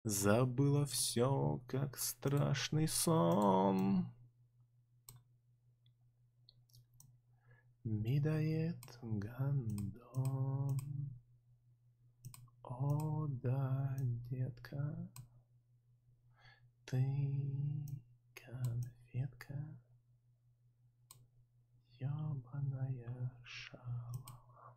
Забыла все, как страшный сон. Медоед гондон. О, да, детка, ты конфетка, ёбаная шалава.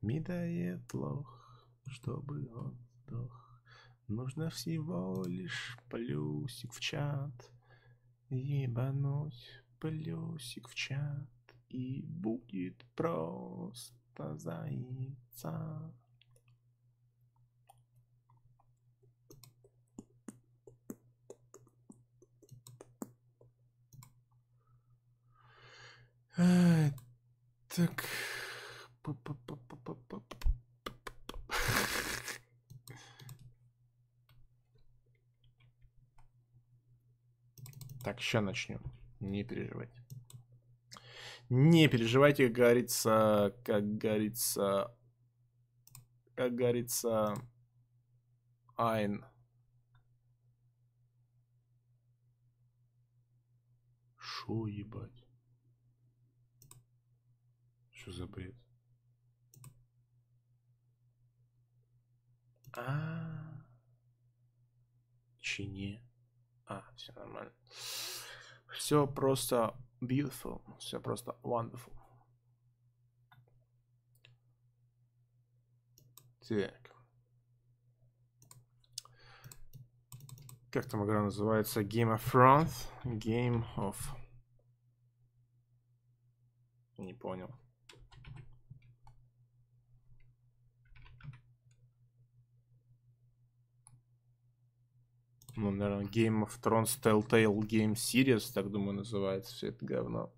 Медоед лох, чтобы он сдох. Нужно всего лишь плюсик в чат. Ебануть плюсик в чат. И будет просто заебца. Так. Так, сейчас начнем. Не переживайте. Не переживайте, как говорится, Айн. Шо, ебать? Что за бред? Чине. Все нормально. Все просто beautiful. Все просто wonderful. Так. Как там игра называется? Game of Thrones? Game of... Не понял. Ну, наверное, Game of Thrones Telltale Game Series, так думаю, называется все это говно.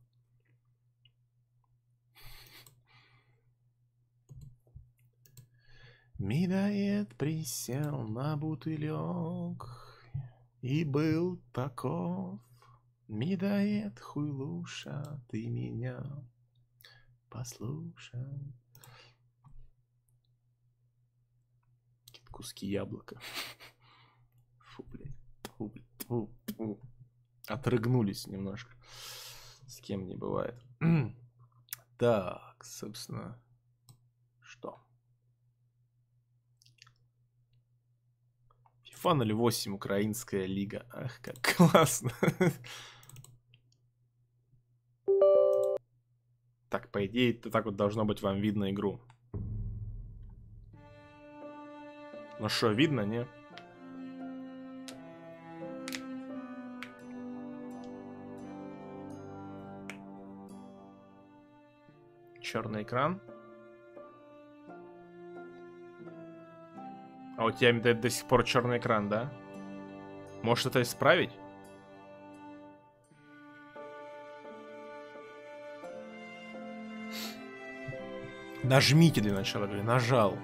Медоед присел на бутылек и был таков. Медоед хуйлуша, ты меня послушай. Какие-то куски яблока. Фу, блядь. Фу. Отрыгнулись немножко. С кем не бывает. Так, собственно, что? FIFA 08, украинская лига. Ах, как классно. Так, по идее, так вот должно быть вам видно игру. Ну что, видно, не? Черный экран. А у тебя до сих пор черный экран, да? Можешь это исправить? Нажмите для начала, говорю, нажал.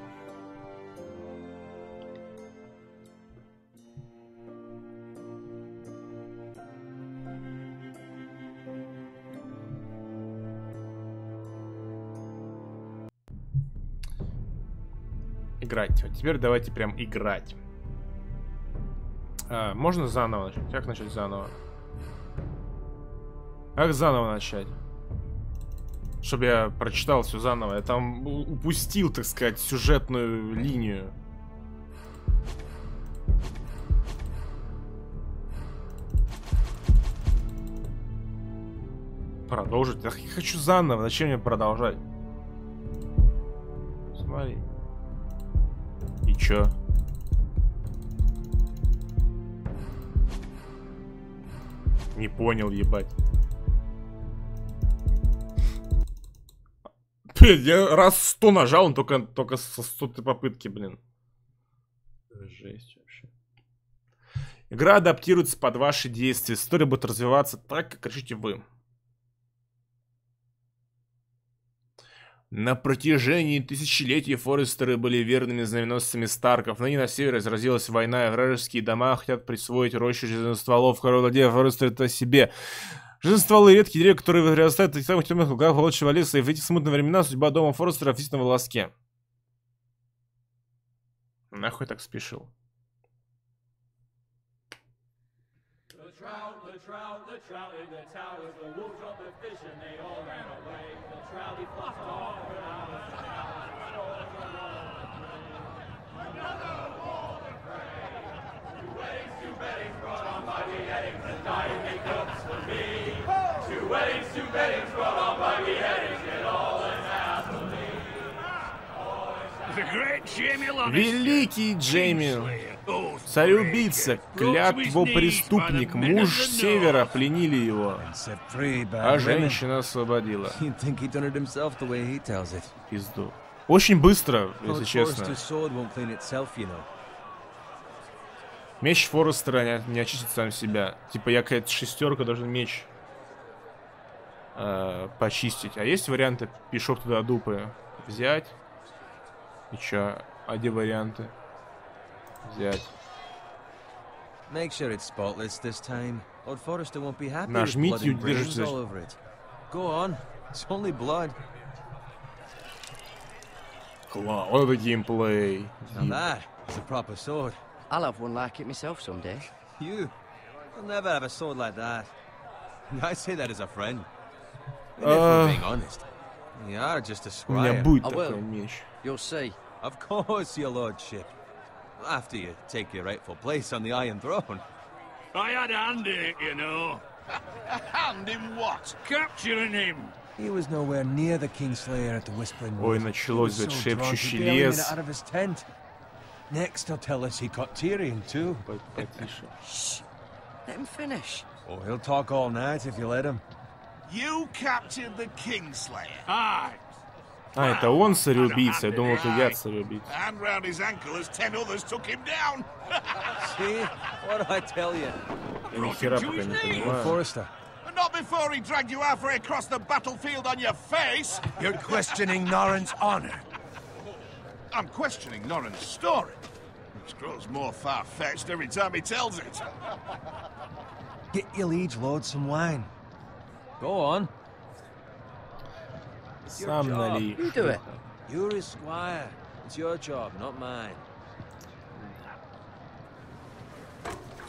Играть. Вот теперь давайте прям играть. Можно заново начать? Как начать заново? Как заново начать? Чтобы я прочитал все заново. Я там упустил, так сказать, сюжетную линию. Продолжить? Я хочу заново. Зачем мне продолжать? Смотри. И чё? Не понял, ебать. Блин, я раз 100 нажал, он только со 100 попытки, блин. Жесть вообще. Игра адаптируется под ваши действия. История будет развиваться так, как решите вы. На протяжении тысячелетий Форестеры были верными знаменосцами Старков. Ныне на севере разразилась война, и вражеские дома хотят присвоить рощу железных стволов. Король владея Форестеры это себе. Жизнь стволы редкие деревья, которые вырастают в этих самых темных лугах волчьего леса, и в эти смутные времена судьба дома Форестера висит на волоске. Нахуй так спешил? Великий Джейми, царь-убийца, клятвопреступник, муж Севера, пленили его, а женщина освободила. Пизду. Очень быстро, если честно. Меч Форестера не очистит сам себя. Типа я какая-то шестерка должен меч почистить. А есть варианты пешок туда дупы взять? И чё? А где варианты? Взять. Нажмите и удержите. Класс, вот это геймплей. I'll have one like it myself someday. You'll never have a sword like that. I say that as a friend. If being honest, you are just a У меня squire. будет такой меч. You'll see. Of course, your lordship. After you take your rightful place on the Iron Throne. I had a hand in it, you know. A hand in what? Capturing him. He was nowhere near the Kingslayer at the Whispering Ой, Wood. началось, He was блядь, so drunk, he шепчущий barely made лес. it out of his tent. Next, he'll tell us he caught Tyrion too. Потише. Shh. Let him finish. Oh, he'll talk all night if you let him. You captured the Kingslayer. Aye. А, это он царь-убийца. Я думал, это я царь-убийца. And round his ankle as 10 others took him down. See? What do I tell you? Я ни хера пока не понимаю. Forrester. Not before he dragged you halfway across the battlefield on your face. You're questioning Norrin's honor. I'm questioning Norrin's story. It grows more far-fetched every time he tells it. Get your liege lord some wine. Go on. Сам налей. You do it. You're his squire. It's your job, not mine.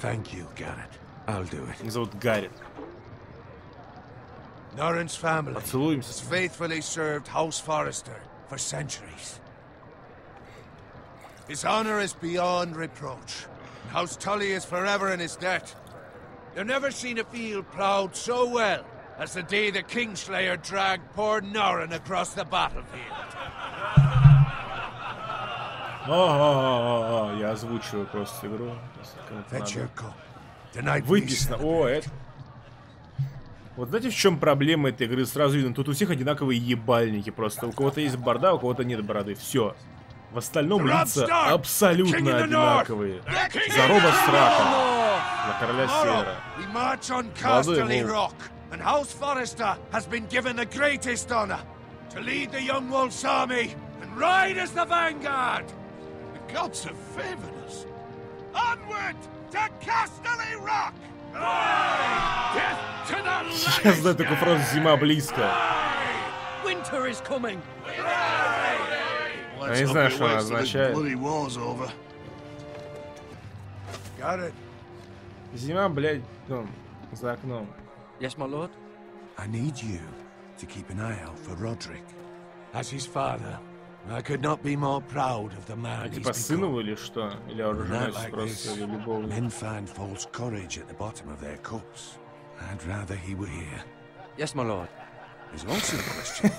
Thank you, Garrett. I'll do it. Меня зовут Гарри. Norrin's family has Поцелуемся. faithfully served House Forrester for centuries. His honor is beyond reproach. And House Tully is forever in his debt. You've never seen a field ploughed so well as the day the Kingslayer dragged poor Norrin across the battlefield. Я озвучиваю просто игру. Fetch your cup. Tonight we Выписано. celebrate. О, это... Вот знаете, в чем проблема этой игры? Сразу видно, тут у всех одинаковые ебальники просто. У кого-то есть борода, у кого-то нет бороды. Все. В остальном лица абсолютно одинаковые. За Роба Страха. За Короля Севера. We march on Молодой Casterly волк. Rock, and House Forrester has been given the greatest honor to lead the Young Wolf's army and ride as the vanguard. The gods have favored us. Onward to Casterly Rock! Death to the Я знаю такую фразу «Зима близко». Winter is coming. Я не знаю, что она означает. Bloody war's over. Garrett, Зима, блядь, за окном. Yes, my lord. I need you to keep an eye out for Roderick. As his father, I could not be more proud of the А man he's типа сын его become. или что? Или On a night оруженосец like просто, this, или любовник? men find false courage at the bottom of their cups. I'd rather he were here. Yes, my lord. There's also the question,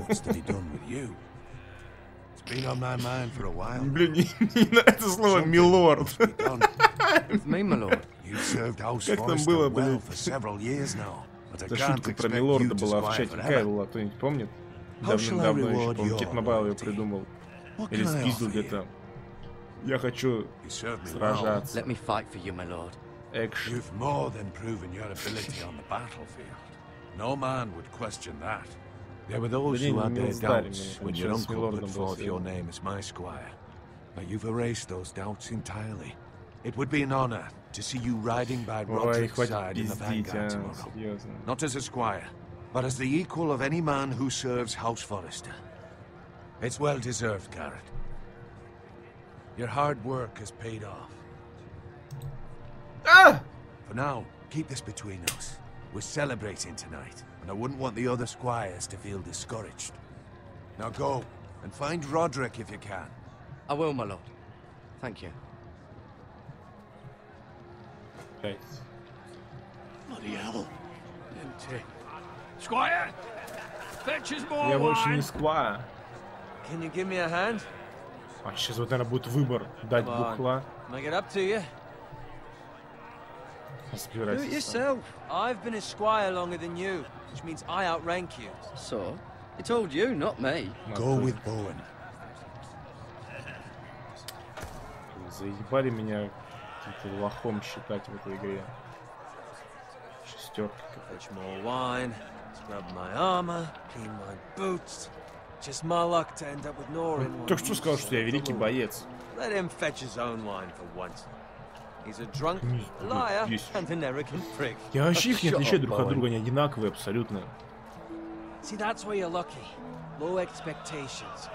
what's to be done with you? It's been on my mind for a while. Блин, не на это слово «милорд». With me, my lord. You've served House Как там Forrester было, well блин? for several years now, but I Это can't шутка про expect милорда you to была в squire чате. Какая forever. была, кто-нибудь помнит? How shall I Давным-давно еще, reward по-моему, your Кит Мобайл ее loyalty? придумал. What Или can I спиздил offer you? где-то. Я хочу You served me well. сражаться. Let me fight for you, my lord. Экшн. You've more than proven your ability on the battlefield. No man would question that. There were those Да не, who had не their милздарь doubts меня, when your конечно, с uncle милордом put был forth your связан. name as my squire. But you've erased those doubts entirely. It would be an honor to see you riding by Ой, Roderick's хватит side in the пиздить, vanguard а, tomorrow. серьезно. Not as a squire, but as the equal of any man who serves House Forrester. It's well deserved, Garrett. Your hard work has paid off. А! For now, keep this between us. We're celebrating tonight, and I wouldn't want the other squires to feel discouraged. Now go, and find Roderick if you can. I will, my lord. Thank you. Блядь. Bloody hell. Empty. Squire! Fetch us more Я больше не wine. сква. Can you give me a hand? А сейчас вот, наверное, будет выбор. Дать Come on. бухла. Can I get up to you? Do it Разбирайся. yourself. I've been a squire longer than you, which means I outrank you. So, he told you, not me. Go with Bowen. Заебали меня каким-то лохом считать в этой игре. Шестерка Fetch more wine, scrub my armor, clean my boots. Just my luck to end up with Nora in one. Только что сказал, что я великий боец. Let him fetch his own wine for once. He's a drunk Нет, liar есть. and an arrogant prick. Я вообще их не Shut отличаю up, друг от Bowen. друга, они одинаковые абсолютно. See, that's why you're lucky. Low expectations.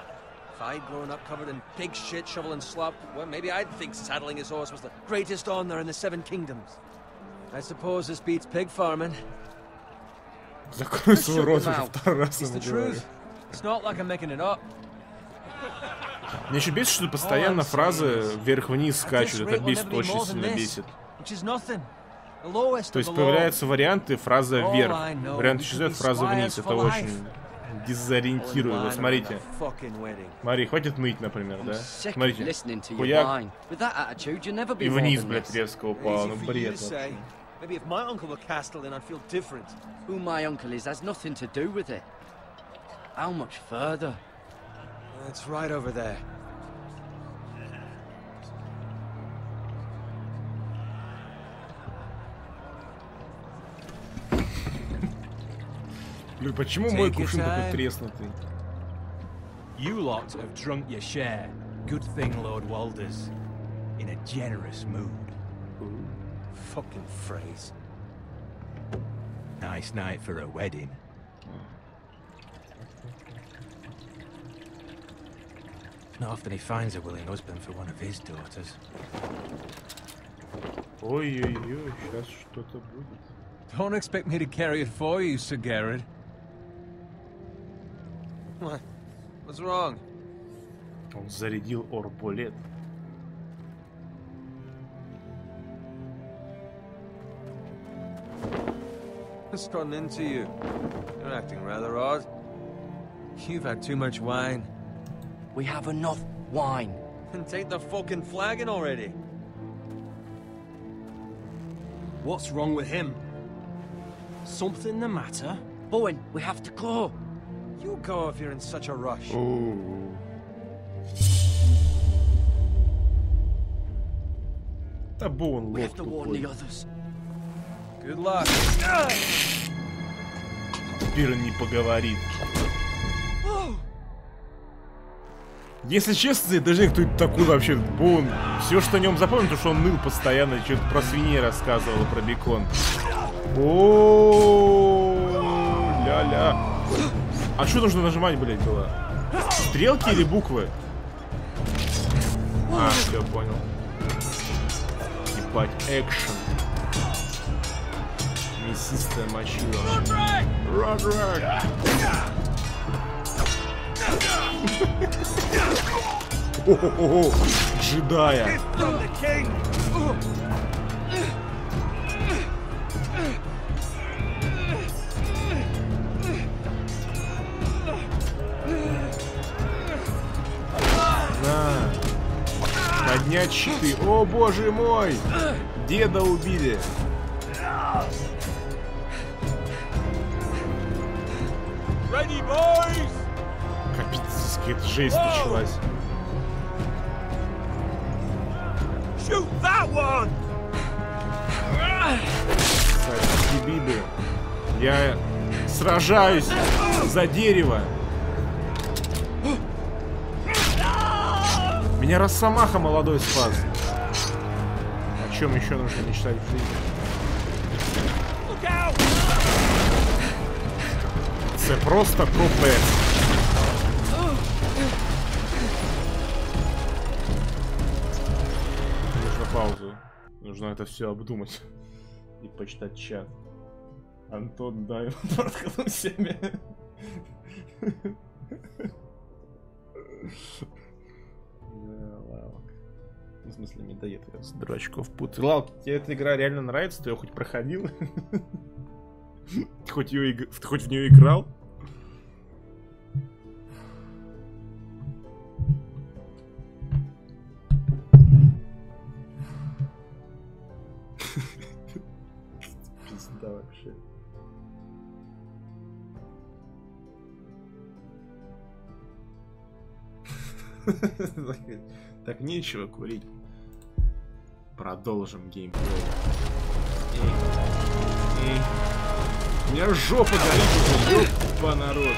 If I'd grown up covered in pig shit, shovel and slop, well, maybe I'd think saddling his horse was the greatest honor in the Seven Kingdoms. I suppose this beats pig farming. Закрой свой Shut рот, them уже out. второй раз It's the ему говорю. truth. It's not like I'm making it up. Меня еще бесит, что постоянно фразы вверх-вниз скачут. Это бесит, очень сильно бесит. Which is nothing. The lowest То of есть the low. появляются варианты, фраза вверх. All I know, Вариант you исчезает, could be фраза вниз. squires Это for очень дезориентирует. Вот смотрите. Fucking wedding. Смотри, хватит ныть, например, да? Sick of Смотрите. listening to your Хуяк. whine. With that attitude, you'll never be И more вниз, than блядь, this. резко упал. Ну Easy for you бред to say. вообще. Maybe if my uncle were Castellan, I'd feel different. Who my uncle is has nothing to do with it. How much further? It's right over there. Блин, почему мой Take your кувшин такой time. треснутый? You lot have drunk your share. Good thing Lord Walder's in a generous mood. Fucking phrase. Nice night for a wedding. Not often he finds a willing husband for one of his daughters. Ой-ой-ой, сейчас что-то будет. Don't expect me to carry it for you, Sir Garrett. What? What's wrong? Он зарядил орболет. What's gotten into you? You're acting rather odd. You've had too much wine. We have enough wine. Then take the fucking flagon already. What's wrong with him? Something the matter? Bowen, we have to go. You go if you're in such a rush. Оу. Да Боун We лох have to warn the тупой. others. Good luck. Теперь он не поговорит. Если честно, я даже не знаю, кто это такой вообще. Боун. Все, что о нем запомнил, то что он ныл постоянно, что-то про свиней рассказывал, про бекон. О, ля-ля. А что нужно нажимать, блядь, было? Стрелки или буквы? А, все, понял. Ебать, экшен. Мясистая мочила. Родрик! О-хо-хо-хо! Джедая! На! Поднять щиты! О, боже мой! Деда убили! Ready, boys! Капец, какая-то жесть началась. Shoot that one! Биби. Я сражаюсь за дерево. Меня Росомаха молодой спас. А чем еще нужно мечтать в жизни. Это просто капец. Нужно паузу. Нужно это все обдумать. И почитать чат. Антон, да, проткнул себя. В смысле, не дает я с дурачков путаю. Лалки, тебе эта игра реально нравится? Ты ее хоть проходил? Ты хоть в нее играл? Пизда вообще. Так нечего курить. Продолжим геймплей. У меня жопа горит уже, ёпа народ.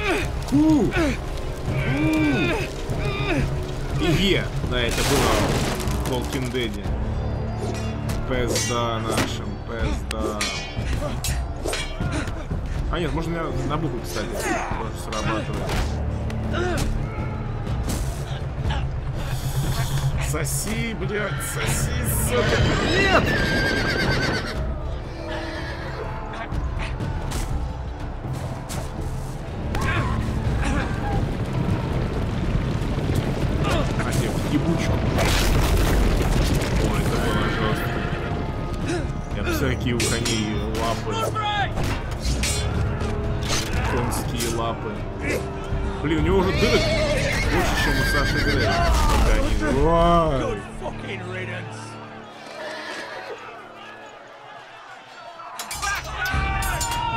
И да, это было в Walking Dead. Пизда нашим, пизда. А нет, можно на букву писать, тоже срабатывает. Соси, блядь, соси, сука. Нет! Хотя в ебучку. Ой, это было жестко. Я всякие у коней лапы. Конские лапы. Блин, у него уже дырок больше, чем у Саши Грея.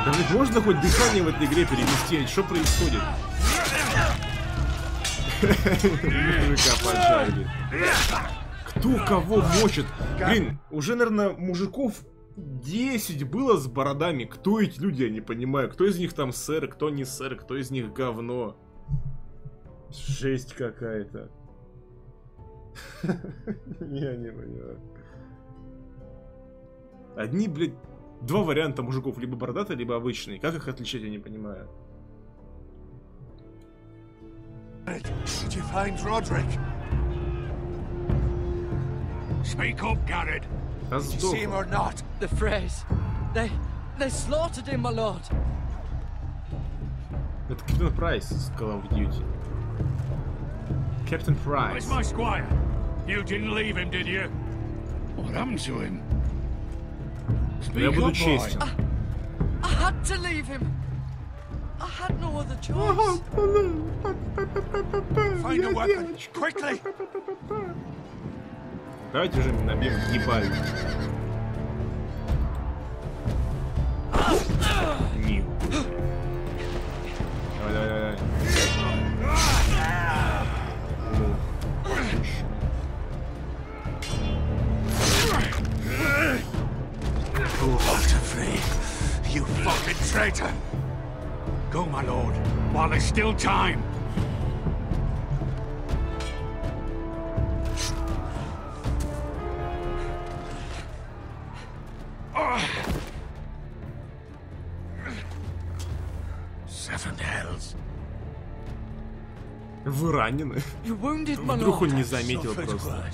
Да ведь можно хоть дыхание в этой игре перевести? Что происходит? Мужика поджарили. Кто кого мочит? Блин, уже, наверное, мужиков 10 было с бородами. Кто эти люди, я не понимаю. Кто из них там сэр, кто не сэр, кто из них говно. Жесть какая-то. Я не понимаю. Одни, блядь, два варианта мужиков. Либо бородатые, либо обычные. Как их отличать, я не понимаю. Did you find Roderick? Speak up, Garrett. Did you see him or not? The Freys. They slaughtered him, my lord. Это Капитан Прайс из Call of Duty. Captain Price. Where's my squire? You didn't leave him, did you? What happened to him? Я буду честен. I had to leave him. I had no other choice. Find a weapon, quickly! Давайте уже набьем ебаль. Давай. Walter Free, you fucking traitor! Go, my lord, while there's still time. Seven hells. Вы ранены? Вдруг он не заметил просто.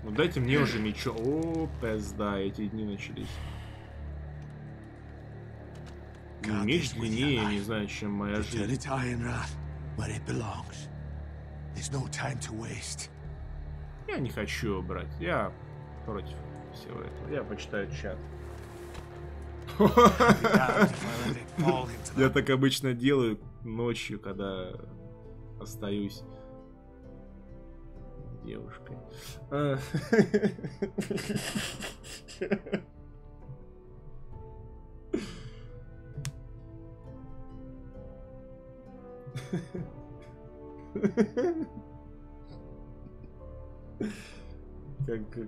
Ну дайте мне уже мечо. О, пизда, эти дни начались. Меч длиннее, я не знаю, чем моя жизнь. Я не хочу его брать. Я против всего этого. Я почитаю чат. Я так обычно делаю ночью, когда остаюсь девушкой.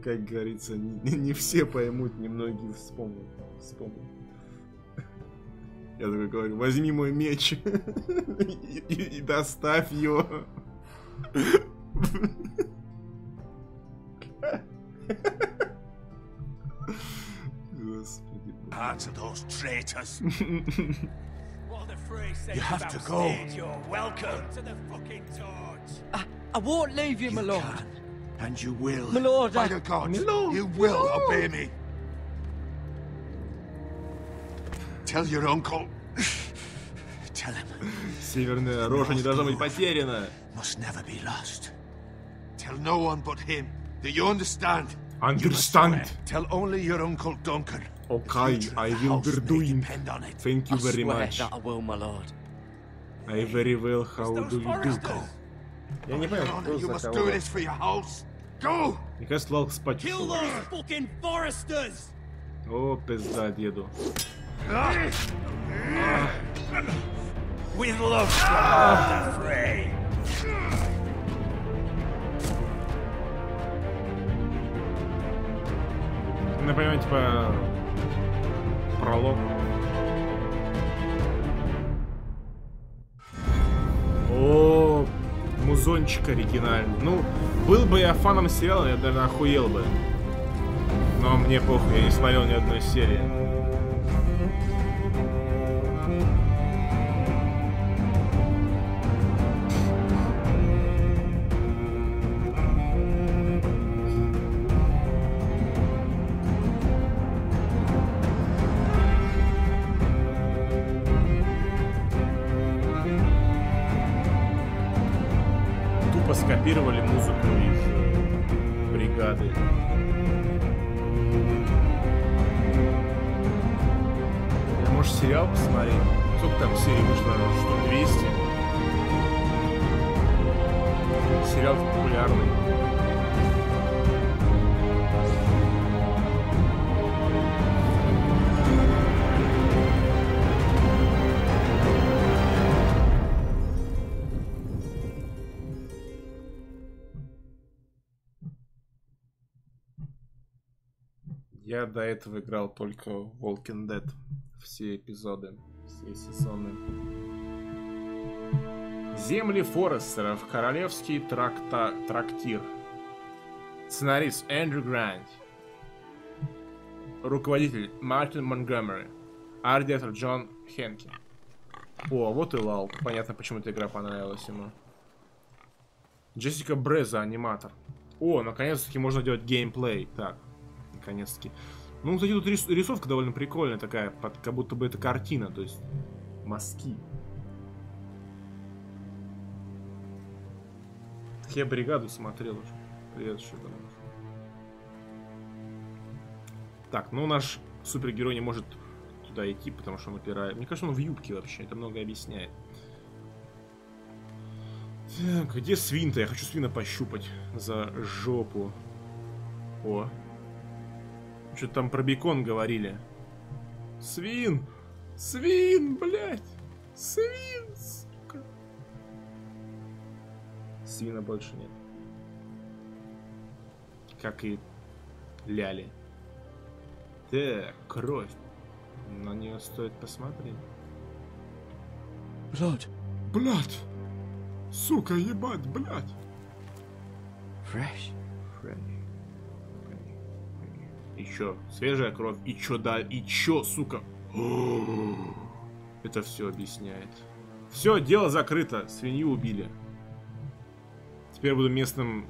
Как говорится, не все поймут, немногие вспомнят. Я такой говорю, возьми мой меч и доставь его. Господи. Hearts of those traitors. You have to go. You're welcome to the fucking torch. I won't leave you, my lord. Can, and you will. My lord, By the gods, you will obey me. Tell your uncle. Tell him. Северная рожа не должна быть потеряна. Must never be lost. Tell no one but him. Do you understand? Understand. Tell only your uncle Duncan. Okay, I will be doing. Thank you very swear much. that I will, my lord. I very well. How do you do? Я не понял, You кто must за do кого. this for your house. Go! Мне кажется, Лалк спать Kill ушел. those fucking foresters. О, пизда, деду. With love, the fray. Напоминаю, типа, пролог. О, музончик оригинальный. Ну, был бы я фаном сериала, я, наверное, охуел бы. Но мне похуй, я не смотрел ни одной серии. Скопировали музыку из бригады. Я, может, сериал посмотреть? Сколько там серий вышло? Что, 200? Сериал популярный. Я до этого играл только в Walking Dead. Все эпизоды, все сезоны. Земли Форестеров. Королевский трактир. Сценарист Эндрю Грант. Руководитель Мартин Монгомери. Арт-директор Джон Хенки. О, вот и Лалк. Понятно, почему эта игра понравилась ему. Джессика Бреза, аниматор. О, наконец-таки можно делать геймплей. Так. Наконец-таки. Ну, кстати, тут рисовка довольно прикольная такая, как будто бы это картина, то есть мазки. Я бригаду смотрел уже. Привет, что там. Так, ну наш супергерой не может туда идти, потому что он упирает. Мне кажется, он в юбке вообще, это много объясняет. Так, где свин-то? Я хочу свина пощупать за жопу. О. Что-то там про бекон говорили. Свин! Свин, блядь! Свин, сука! Свина больше нет. Как и ляли. Так, кровь. На нее стоит посмотреть. Blood. Блядь! Сука, ебать, блядь! Fresh. Fresh. И чё? Свежая кровь. И чё, да? И чё, сука? Это все объясняет. Все, дело закрыто. Свинью убили. Теперь буду местным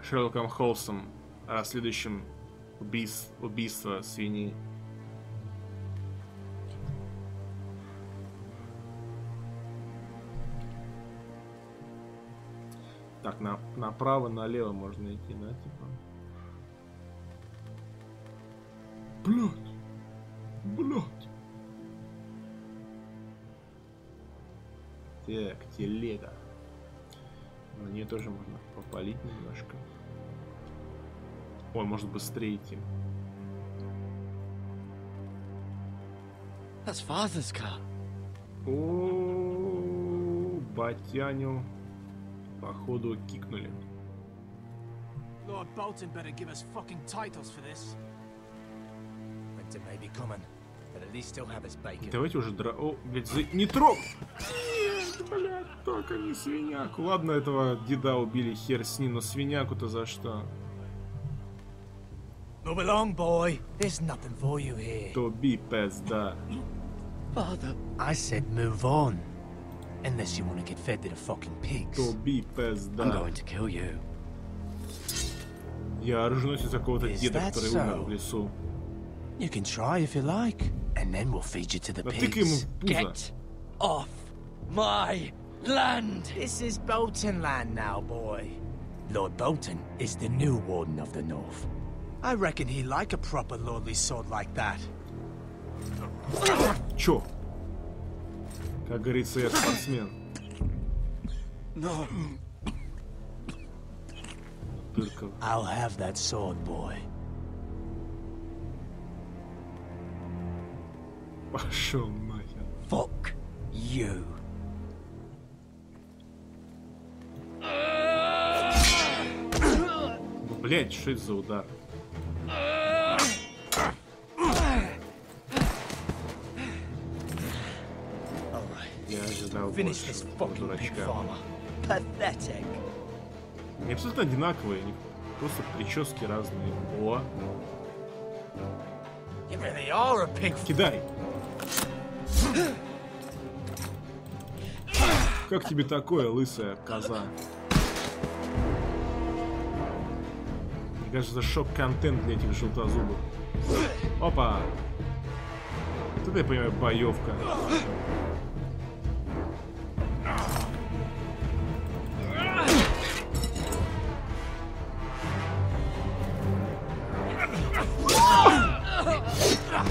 Шерлоком Холмсом, расследующим убийство свиней. Так, направо, налево можно идти, да, типа? Блядь! Блядь! Так, телега. На нее тоже можно попалить немножко. Ой, может быстрее идти. That's father's car. О, батяню, походу, кикнули. Lord Bolton better give us fucking titles for this. Winter may be coming, but at least he'll have his bacon. Давайте уже О, блядь, не трог! Нет! Блядь, только не свиняку. Ладно, этого деда убили, хер с ним, но свиняку-то за что? Move along, boy. There's nothing for you here. Тоби пизда. Father. I said move on. Unless you want to get fed to the fucking pigs. Тоби пизда. I'm going to kill you. Я оруженосец какого-то деда, который умер в лесу. You can try if you like, and then we'll feed you to the Натыкай ему pigs. в пузо. Get off my land. This is Bolton land now, boy. Lord Bolton is the new Warden of the North. I reckon he like a proper lordly sword like that. Чё? Как говорится, я спортсмен. No. Дырка. I'll have that sword, boy. Пошел нахер. Fuck you. Блять, что это за удар? Я ожидал Finish this больше fucking pig дурачка. farmer. Pathetic. Они абсолютно одинаковые, они просто прически разные. О, You really are a pig. кидай! Как тебе такое, лысая коза? Мне кажется, это шок-контент для этих желтозубых. Опа! Тут я понимаю, боевка.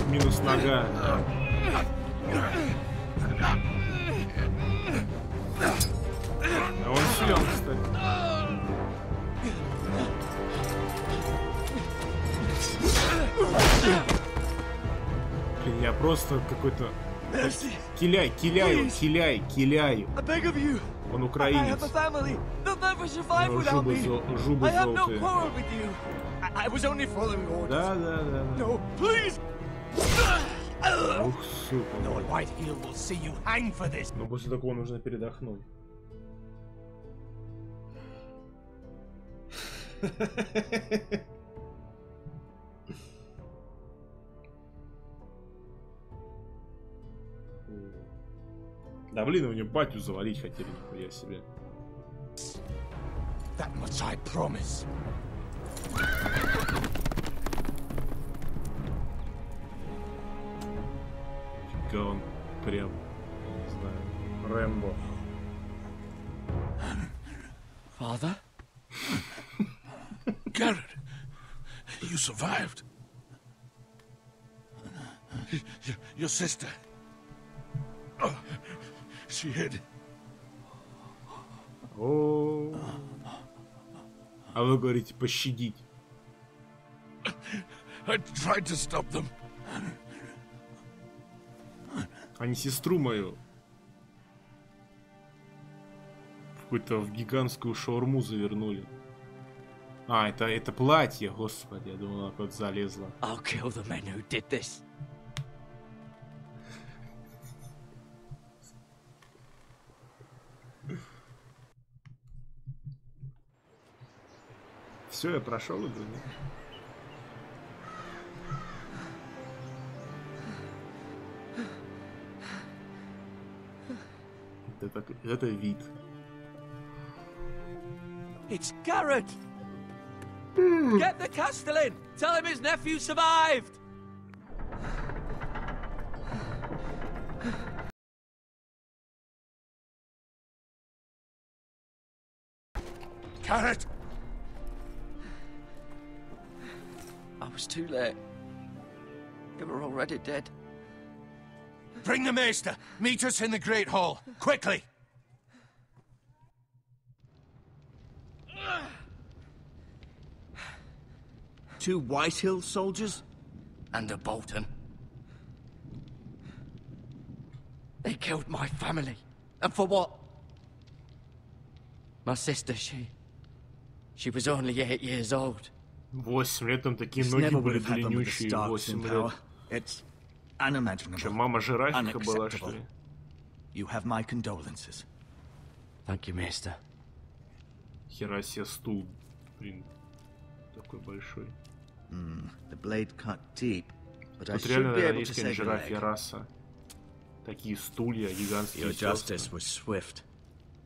Минус нога. А он силен, кстати. Блин, я просто какой-то... Киляй. I beg of you. Он I украинец. have a family. They'll never survive Но without me. жубы I have no золотые. quarrel with you. I was only following orders. Да. No, please. Ух, сука. Lord Whitehill will see you hang for this. Но после такого нужно передохнуть. Да блин, у него батю завалить хотели, нихуя себе. That much I promise. Фига он прям, не знаю, Рэмбо. Father? Garrett, you survived. Your sister. Oh, she hid. О, а вы говорите пощадить. I tried to stop them. А не сестру мою. Какую-то в гигантскую шаурму завернули. А, это платье, господи, я думал, она куда-то залезла. I'll kill the men who did this. Все, я прошел игру, нет? Это вид. It's Garrett! Get the Castellan! Tell him his nephew survived! Garrett! I was too late. They were already dead. Bring the Maester! Meet us in the Great Hall! Quickly! Two Whitehill soldiers? And a Bolton. They killed my family. And for what? My sister, she was only 8 years old. 8 лет, там такие ноги были длиннющие, 8 лет. It's unimaginable. Че, мама жирафика была, что ли? You have my condolences. Thank you, Maester. Хера себе стул, блин, такой большой. The blade cut deep, but I Тут should реально be able to норвежская save your жирафья leg. раса. Такие стулья, гигантские Your сестры. justice was swift.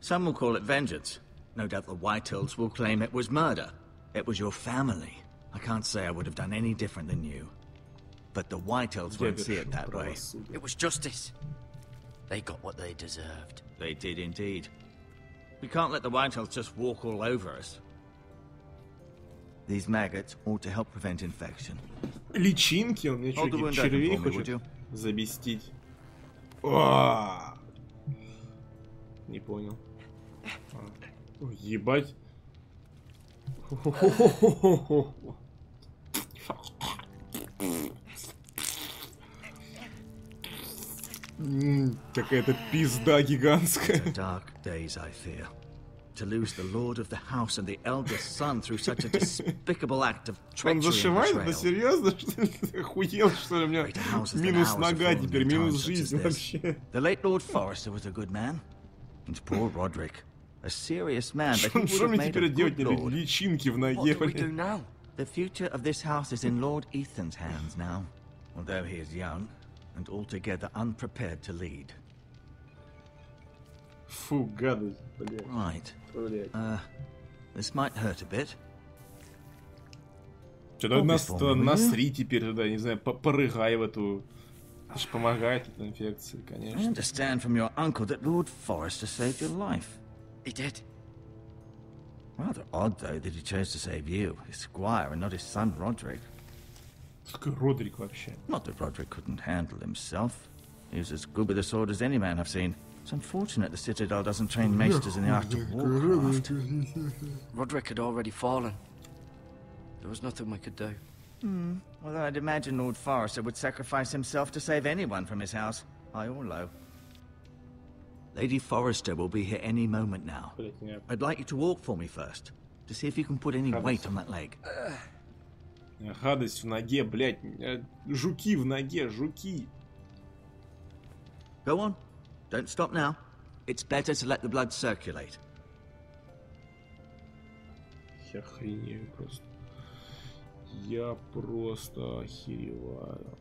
Some will call it vengeance. No doubt the Whitehills will claim it was murder. It was your family. I can't say I would have done any different than you. But the Whitehills won't see it that way. It was justice. They got what they deserved. They did indeed. We can't let the Whitehills just walk all over us. These maggots ought to help prevent infection. Личинки, он мне что, Hold the wound червей open for me, would хочет you? забестить. Не понял. Ой, ебать. Какая-то пизда гигантская. Dark days, I fear. To lose the lord of the house and the eldest son through such a despicable act of Он treachery and зашивает? Это betrayal. серьезно? Что ли? Охуел, что ли? У меня минус нога теперь, минус жизнь вообще. The late Lord Forrester was a good man. And poor Roderick. A serious man, but he would Что have мне made теперь a делать? good Мне lord. личинки в What ноге, do we do блин. now? The future of this house is in Lord Ethan's hands now. Although he is young and altogether unprepared to lead. Фу, гадость, блядь. Right. Блядь. This might hurt a bit. Что-то насри теперь туда, не знаю, порыгай в эту... Это же помогает от инфекции, I конечно. understand from your uncle that Lord Forrester saved your life. He did. Rather odd, though, that he chose to save you, his squire, and not his son Roderick. Что такое Родрик вообще? Not that Roderick couldn't handle himself. He was as good with a sword as any man I've seen. It's unfortunate the Citadel doesn't train maesters in the art of warcraft. Roderick had already fallen. There was nothing we could do. Although I'd imagine Lord Forrester would sacrifice himself to save anyone from his house, high or low. Lady Forrester will be here any moment now. Блядь, меня... I'd like you to walk for me first, to see if you can put any weight on that leg. Гадость в ноге, блядь. Жуки в ноге, жуки. Go on. Don't stop now. It's better to let the blood circulate. Я охренею просто. Я просто охереваю.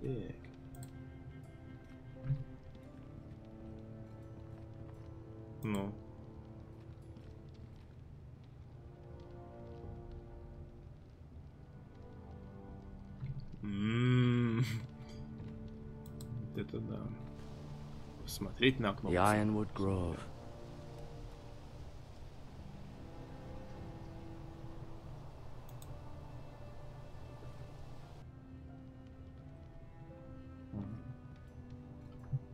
Так. Ну. Вот это да. Посмотреть на окно. The Ironwood Grove.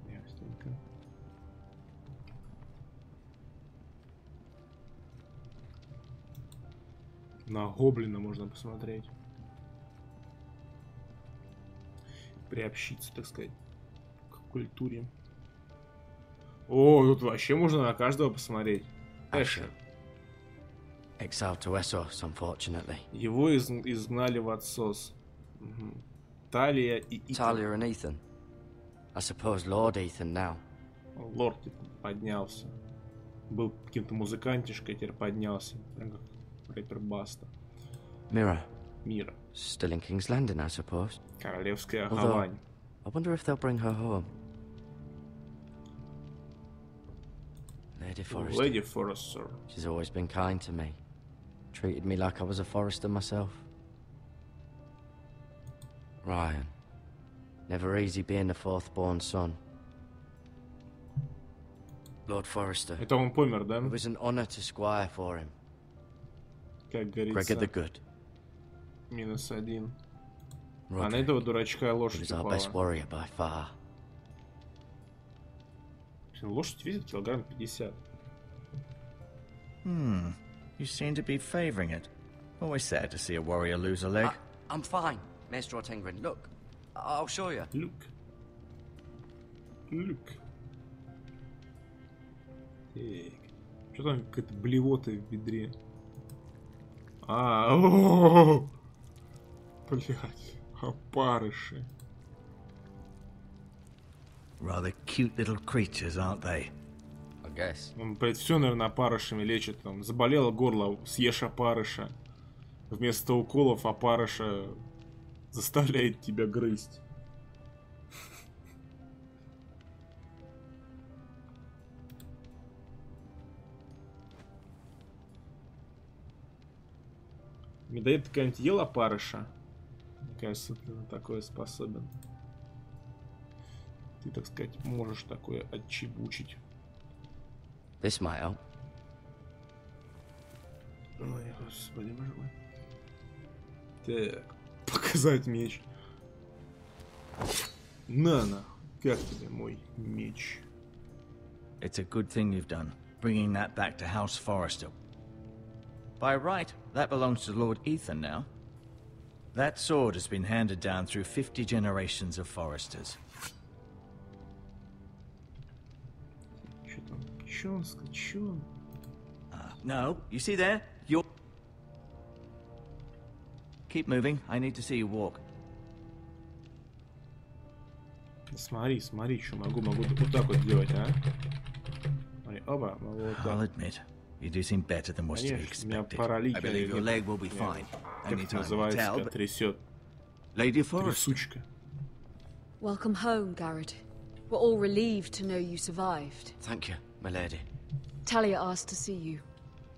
Ясненько. На гоблина можно посмотреть. Приобщиться, так сказать, к культуре. О, тут вообще можно на каждого посмотреть. Эшер. Exiled to Essos, unfortunately. Его изгнали в отсос. Угу. Талия и Итан. Talia and Ethan. I suppose Lord Ethan now. Лорд поднялся. Был каким-то музыкантишкой, теперь поднялся. Прям как рэпер Баста. Mira. Мира. Still in King's Landing, I suppose. Королевская Although, Гавань. I wonder if they'll bring her home. Lady Forrester. Lady Forrester. She's always been kind to me. Treated me like I was a Forrester myself. Ryan. Never easy being the fourth-born son. Lord Forrester. Это он помер, да? It was an honor to squire for him. Как Gregor говорится. the Good. -1. А на Roderick. этого дурачка He лошадь was our упала. best warrior by far. Лошадь весит килограмм 50. You seem to be favoring it. Always sad to see a warrior lose a leg. I'm fine, Maester Ortengrin. Look, I'll show you. Люк. Люк. Так. Что там какая-то блевота в бедре? Блять. Опарыши. Rather cute little creatures, aren't they? I guess. Он, блядь, все, наверное, опарышами лечит. Там, заболело горло, съешь опарыша. Вместо уколов опарыша заставляет тебя грызть. Медоед, ты когда-нибудь ел опарыша? Мне кажется, ты на такое способен. Ты, так сказать, можешь такое отчебучить. This might help. Ой, господи, боже мой. Так, показать меч. На, как тебе мой меч? It's a good thing you've done, bringing that back to House Forrester. By right, that belongs to Lord Ethan now. That sword has been handed down through 50 generations of Forresters. No, you see there? You're... Keep moving, I need to see you walk. Смотри, что могу вот так вот делать, а? Смотри, оба, могу вот так. I'll admit, you do seem better than was to be expected. I believe your leg will be fine. Only time will tell, but... Трясет. Lady Forrester. Welcome home, Garrett. We're all relieved to know you survived. Thank you, my lady. Talia asked to see you.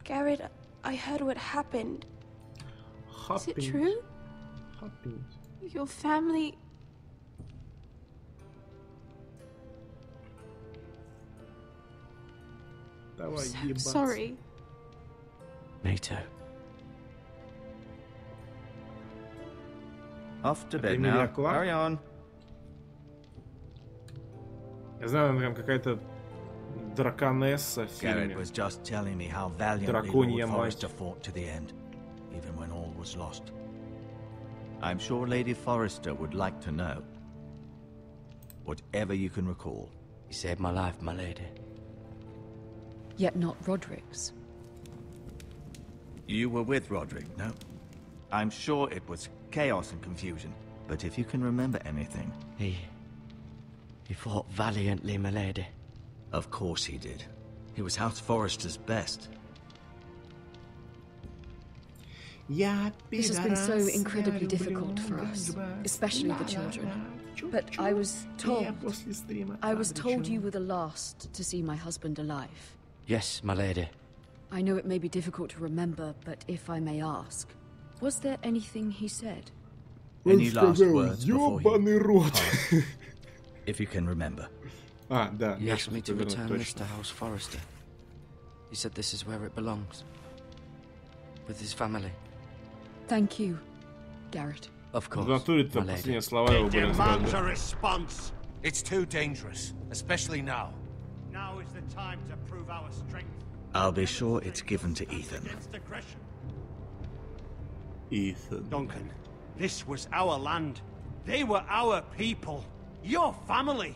Garrett, I heard what happened. Is it true? Your family... I'm so sorry. Me too. Off to bed now. Carry on. Я знаю, она прям какая-то драконесса в фильме. Garrett was just telling me how valiantly Lord Forrester fought to the end, even when all was lost. I'm sure Lady Forrester would like to know. Whatever you can recall. You saved my life, my lady. Yet not Roderick's. You were with Roderick, no? I'm sure it was chaos and confusion, but if you can remember anything... He fought valiantly, my lady. Of course he did. He was House Forrester's best. This has been so incredibly difficult for us, especially the children. But I was told you were the last to see my husband alive. Yes, my lady. I know it may be difficult to remember, but if I may ask, was there anything he said? Any last words before he... If you can remember. Да. He asked me to return this to House Forrester. He said this is where it belongs. With his family. Thank you, Garrett. Of course. It demands a response. It's too dangerous, especially now. Now is the time to prove our strength. I'll be sure it's given to Ethan. Ethan. Duncan, this was our land. They were our people. Your family.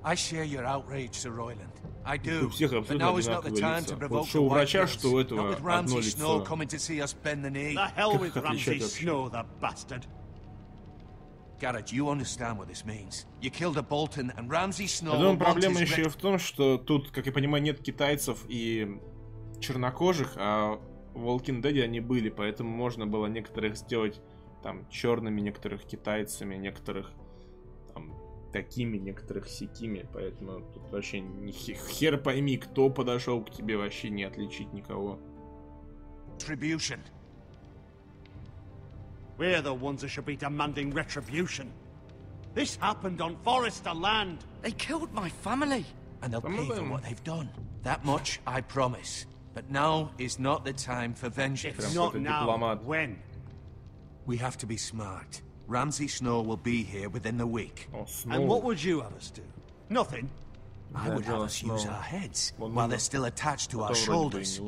I share your outrage, Sir Royland. I do. But now is not the time to provoke the Whitehills. Not with Ramsay Snow coming to see us bend the knee. The hell with Ramsay Snow, the bastard. Garrett, you understand what this means. You killed a Bolton, and Ramsay Snow... Я думаю, проблема еще и в том, что тут, как я понимаю, нет китайцев и чернокожих, а в Walking Dead они были, поэтому можно было некоторых сделать там черными, некоторых китайцами, некоторых там такими, некоторых сякими, поэтому тут вообще хер пойми, кто подошел к тебе, вообще не отличить никого. Retribution. We're the ones that should be demanding retribution. This happened on Forrester land. They killed my family. And they'll pay for what they've done. That much I promise. But now is not the time for vengeance. It's not now. When? We have to be smart. Ramsay Snow will be here within the week. And what would you have us do? Nothing. I would have us use our heads while they're still attached to our shoulders.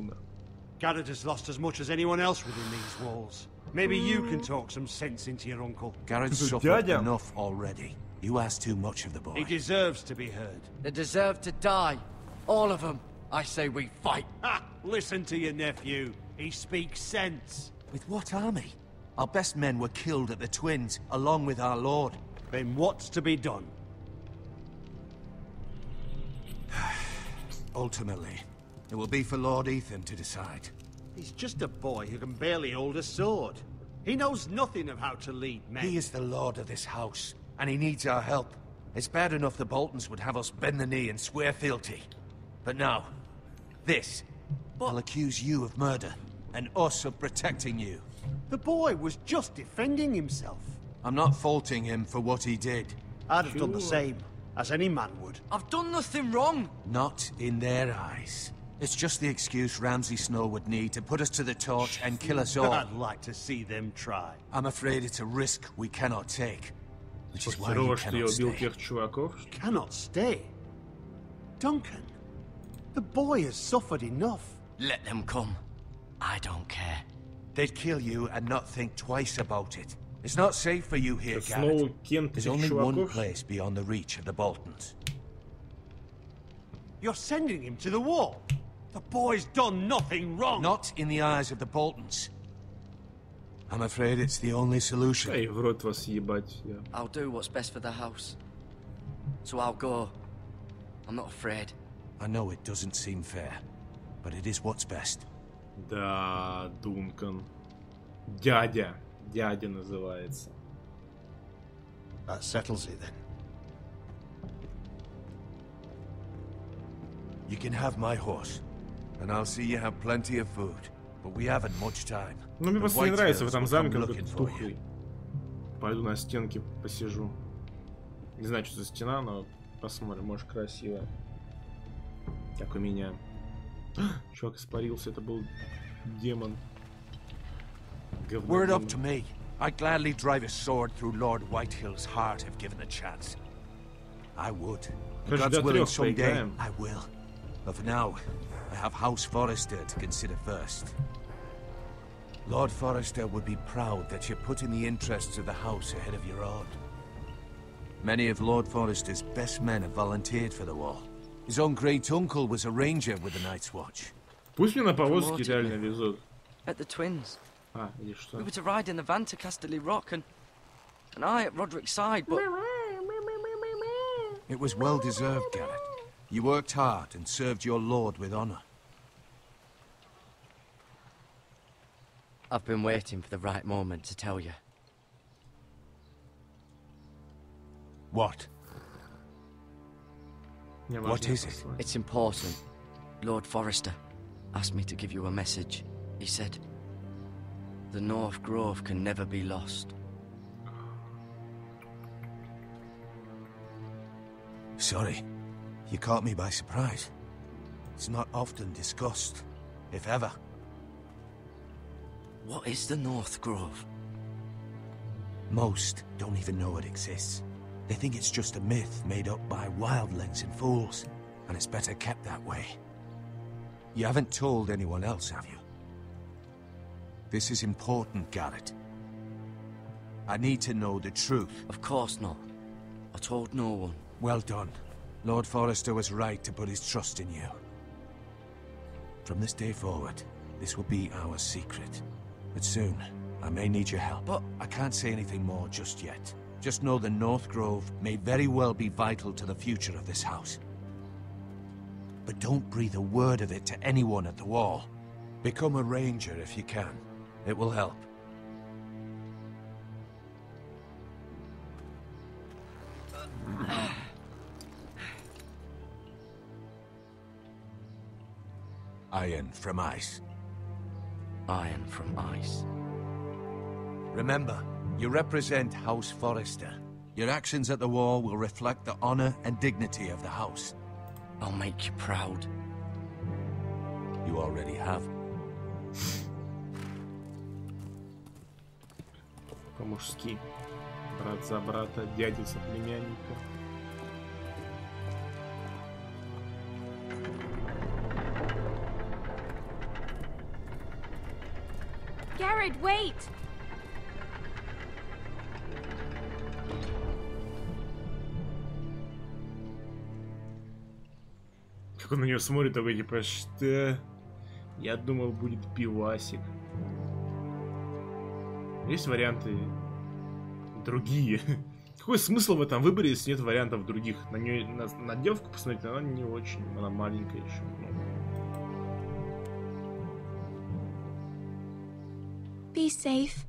Garrett has lost as much as anyone else within these walls. Maybe you can talk some sense into your uncle. Garrett's suffered enough already. You ask too much of the boy. He deserves to be heard. They deserve to die. All of them. I say we fight. Ha! Listen to your nephew. He speaks sense. With what army? Our best men were killed at the Twins, along with our lord. Then what's to be done? Ultimately, it will be for Lord Ethan to decide. He's just a boy who can barely hold a sword. He knows nothing of how to lead men. He is the lord of this house, and he needs our help. It's bad enough the Boltons would have us bend the knee and swear fealty. But now, this. I'll accuse you of murder, and us of protecting you. The boy was just defending himself. I'm not faulting him for what he did. I'd have done the same, as any man would. I've done nothing wrong. Not in their eyes. It's just the excuse Ramsay Snow would need to put us to the torch and kill us all. I'd like to see them try. I'm afraid it's a risk we cannot take. Which is why you cannot stay. Cannot stay? Duncan, the boy has suffered enough. Let them come. I don't care. They'd kill you and not think twice about it. It's not safe for you here, Garrett. There's only one place beyond the reach of the Boltons. You're sending him to the wall? The boy's done nothing wrong. Not in the eyes of the Boltons. I'm afraid it's the only solution. I'll do what's best for the house. So I'll go. I'm not afraid. I know it doesn't seem fair, but it is what's best. Да, Дункан. Дядя. Дядя называется. That settles it then. You can have my horse, and I'll see you have plenty of food. But we haven't much time. Ну, мне просто не нравится в этом замке, он такой тухлый. Пойду на стенке посижу. Не знаю, что за стена, но посмотрим, может красиво. Как у меня. Чувак испарился, это был демон. Were it up to me, I'd gladly drive a sword through Lord Whitehill's heart if given the chance. I would. If God's willing, someday I will. But for now, I have House Forrester to consider first. Lord Forrester would be proud that you're putting the interests of the house ahead of your own. Many of Lord Forrester's best men have volunteered for the war. His own great uncle was a ranger with the Night's Watch. Пусть мне на повозке реально везут. At the Twins. А, или что? We were to ride in the van to Casterly Rock, and I at Roderick's side, but... It was well deserved, Garrett. You worked hard and served your lord with honor. I've been waiting for the right moment to tell you. What? What is it? It's important. Lord Forrester asked me to give you a message. He said, the North Grove can never be lost. Sorry, you caught me by surprise. It's not often discussed, if ever. What is the North Grove? Most don't even know it exists. They think it's just a myth made up by wildlings and fools, and it's better kept that way. You haven't told anyone else, have you? This is important, Garrett. I need to know the truth. Of course not. I told no one. Well done. Lord Forrester was right to put his trust in you. From this day forward, this will be our secret. But soon, I may need your help. But I can't say anything more just yet. Just know the North Grove may very well be vital to the future of this house. But don't breathe a word of it to anyone at the wall. Become a ranger if you can. It will help. Iron from ice. Iron from ice. Remember, you represent House Forrester. Your actions at the wall will reflect the honor and dignity of the house. I'll make you proud. You already have. По-мужски. Брат за брата, дядя за племянника. Garrett, wait! Как он на нее смотрит, такой типа, что? Я думал, будет пивасик. Есть варианты другие. Какой смысл в этом выборе, если нет вариантов других? На нее, на девку посмотреть, она не очень, она маленькая еще. Be safe.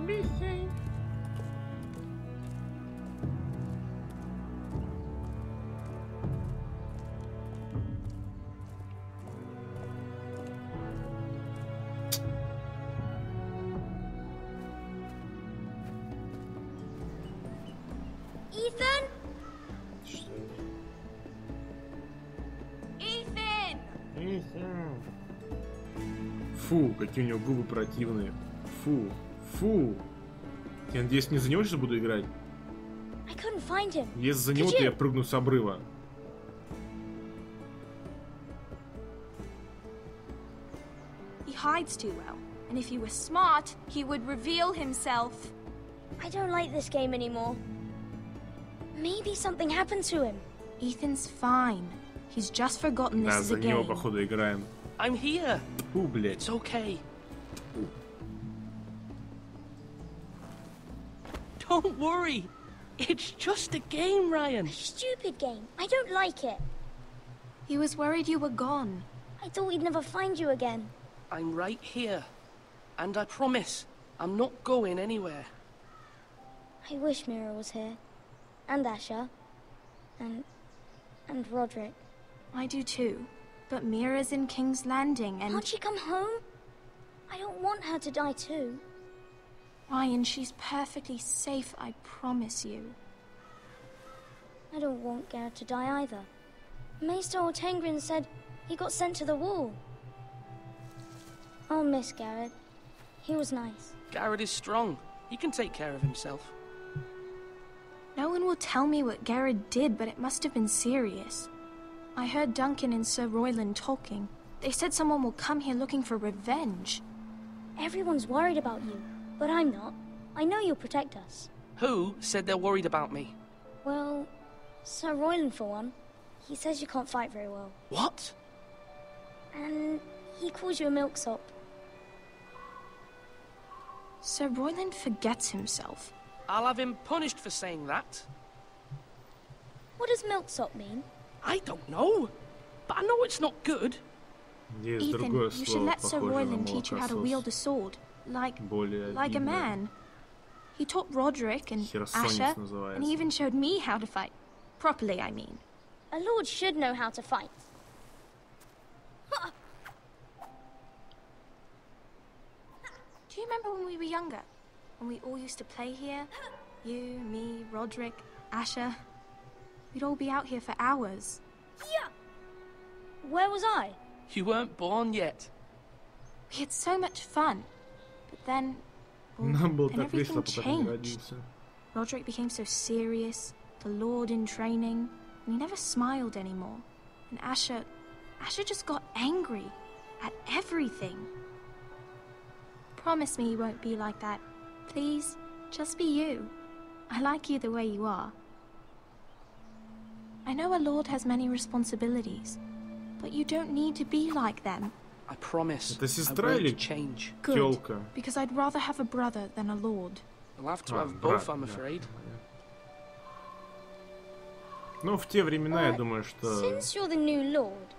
Be safe. Ethan? Ethan! Фу, какие у него губы противные. Фу, фу. Я надеюсь, не за него сейчас буду играть. I couldn't find him. Если за него, то я прыгну с обрыва. He hides too well, and if he were smart, he would reveal himself. I don't like this game anymore. Maybe something happened to him. Ethan's fine. He's just forgotten this Да, is a за него, game. походу, играем. I'm here. Фу, блядь. It's okay. Don't worry. It's just a game, Ryan. A stupid game. I don't like it. He was worried you were gone. I thought we'd never find you again. I'm right here. And I promise, I'm not going anywhere. I wish Mira was here. And Asher. And Roderick. I do too. But Mira's in King's Landing and... Can't she come home? I don't want her to die too. Ryan, she's perfectly safe, I promise you. I don't want Garrett to die either. Maester Ortengrin said he got sent to the wall. I'll miss Garrett. He was nice. Garrett is strong. He can take care of himself. No one will tell me what Garrett did, but it must have been serious. I heard Duncan and Sir Royland talking. They said someone will come here looking for revenge. Everyone's worried about you, but I'm not. I know you'll protect us. Who said they're worried about me? Well, Sir Royland for one. He says you can't fight very well. What? And he calls you a milksop. Sir Royland forgets himself. I'll have him punished for saying that. What does milksop mean? I don't know, but I know it's not good. Ethan, you should let Sir Royland teach you how to wield a sword, like a man. He taught Roderick and Asher, and he even showed me how to fight. Properly, I mean. A lord should know how to fight. Do you remember when we were younger? When we all used to play here? You, me, Roderick, Asher. We'd all be out here for hours. Yeah. Where was I? You weren't born yet. We had so much fun. But then... Well, then everything changed. Roderick became so serious, the Lord in training, and he never smiled anymore. And Asher just got angry at everything. Promise me you won't be like that. Please, just be you. I like you the way you are. I know a lord has many responsibilities, but you don't need to be like them. I promise. Это сестра или change. Good, because I'd rather have a brother than a lord. We'll have to have both, I'm afraid. Ну, в те времена, я думаю, что... Since you're the new lord,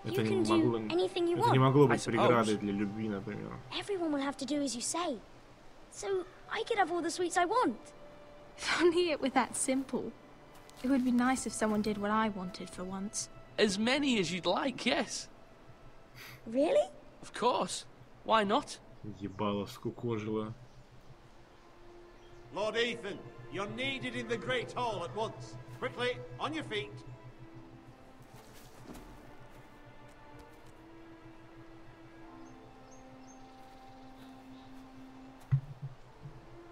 это you can do anything you want. Это не могло быть преградой для любви, например. Everyone will have to do as you say. So I could have all the sweets I want. If only it were that simple. It would be nice if someone did what I wanted for once. As many as you'd like, yes. Really? Of course. Why not? Ебало скукожило. Lord Ethan, you're needed in the Great Hall at once. Quickly, on your feet.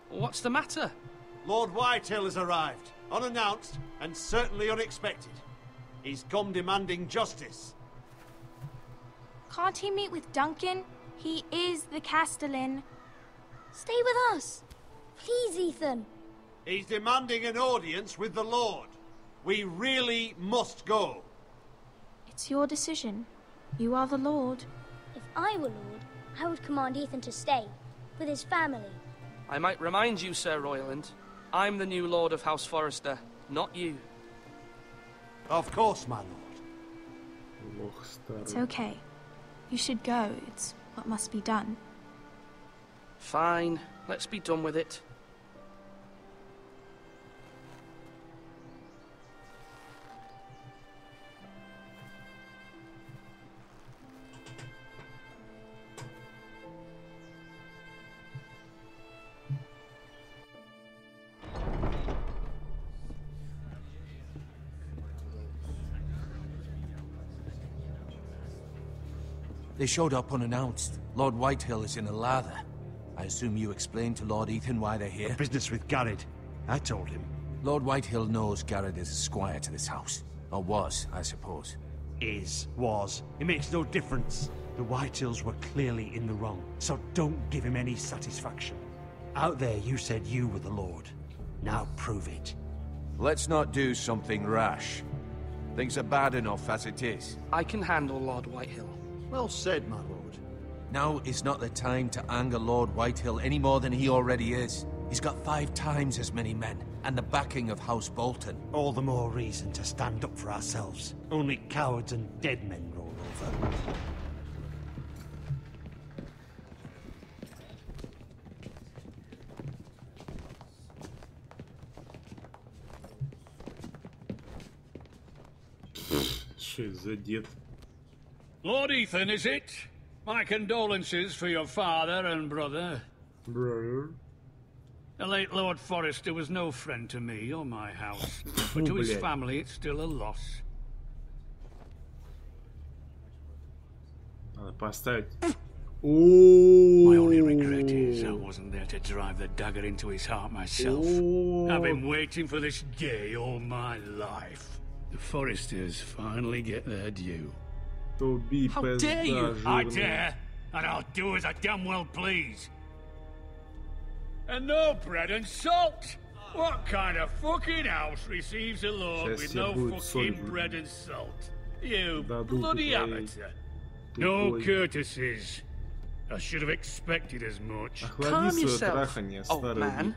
What's the matter? Lord Whitehill has arrived, unannounced and certainly unexpected. He's come demanding justice. Can't he meet with Duncan? He is the Castellan. Stay with us. Please, Ethan. He's demanding an audience with the Lord. We really must go. It's your decision. You are the Lord. If I were Lord, I would command Ethan to stay, with his family. I might remind you, Sir Royland, I'm the new Lord of House Forrester, not you. Of course, my lord. It's okay. You should go. It's what must be done. Fine. Let's be done with it. They showed up unannounced. Lord Whitehill is in a lather. I assume you explained to Lord Ethan why they're here? Business with Garrett. I told him. Lord Whitehill knows Garrett is a squire to this house. Or was, I suppose. Was. It makes no difference. The Whitehills were clearly in the wrong, so don't give him any satisfaction. Out there you said you were the Lord. Now prove it. Let's not do something rash. Things are bad enough as it is. I can handle Lord Whitehill. Well said, my lord. Now is not the time to anger Lord Whitehill any more than he already is. He's got 5 times as many men, and the backing of House Bolton. All the more reason to stand up for ourselves. Only cowards and dead men roll over. Lord Ethan, is it? My condolences for your father and brother. The late Lord Forrester was no friend to me or my house, but to his family it's still a loss. Надо поставить. My only regret is I wasn't there to drive the dagger into his heart myself. I've been waiting for this day all my life. The Forresters finally get their due. How dare you? I dare, and I'll do as I damn well please. And no bread and salt! What kind of fucking house receives a lord with no fucking bread and salt? You bloody amateur. No courtesies. I should have expected as much. Calm yourself, old man.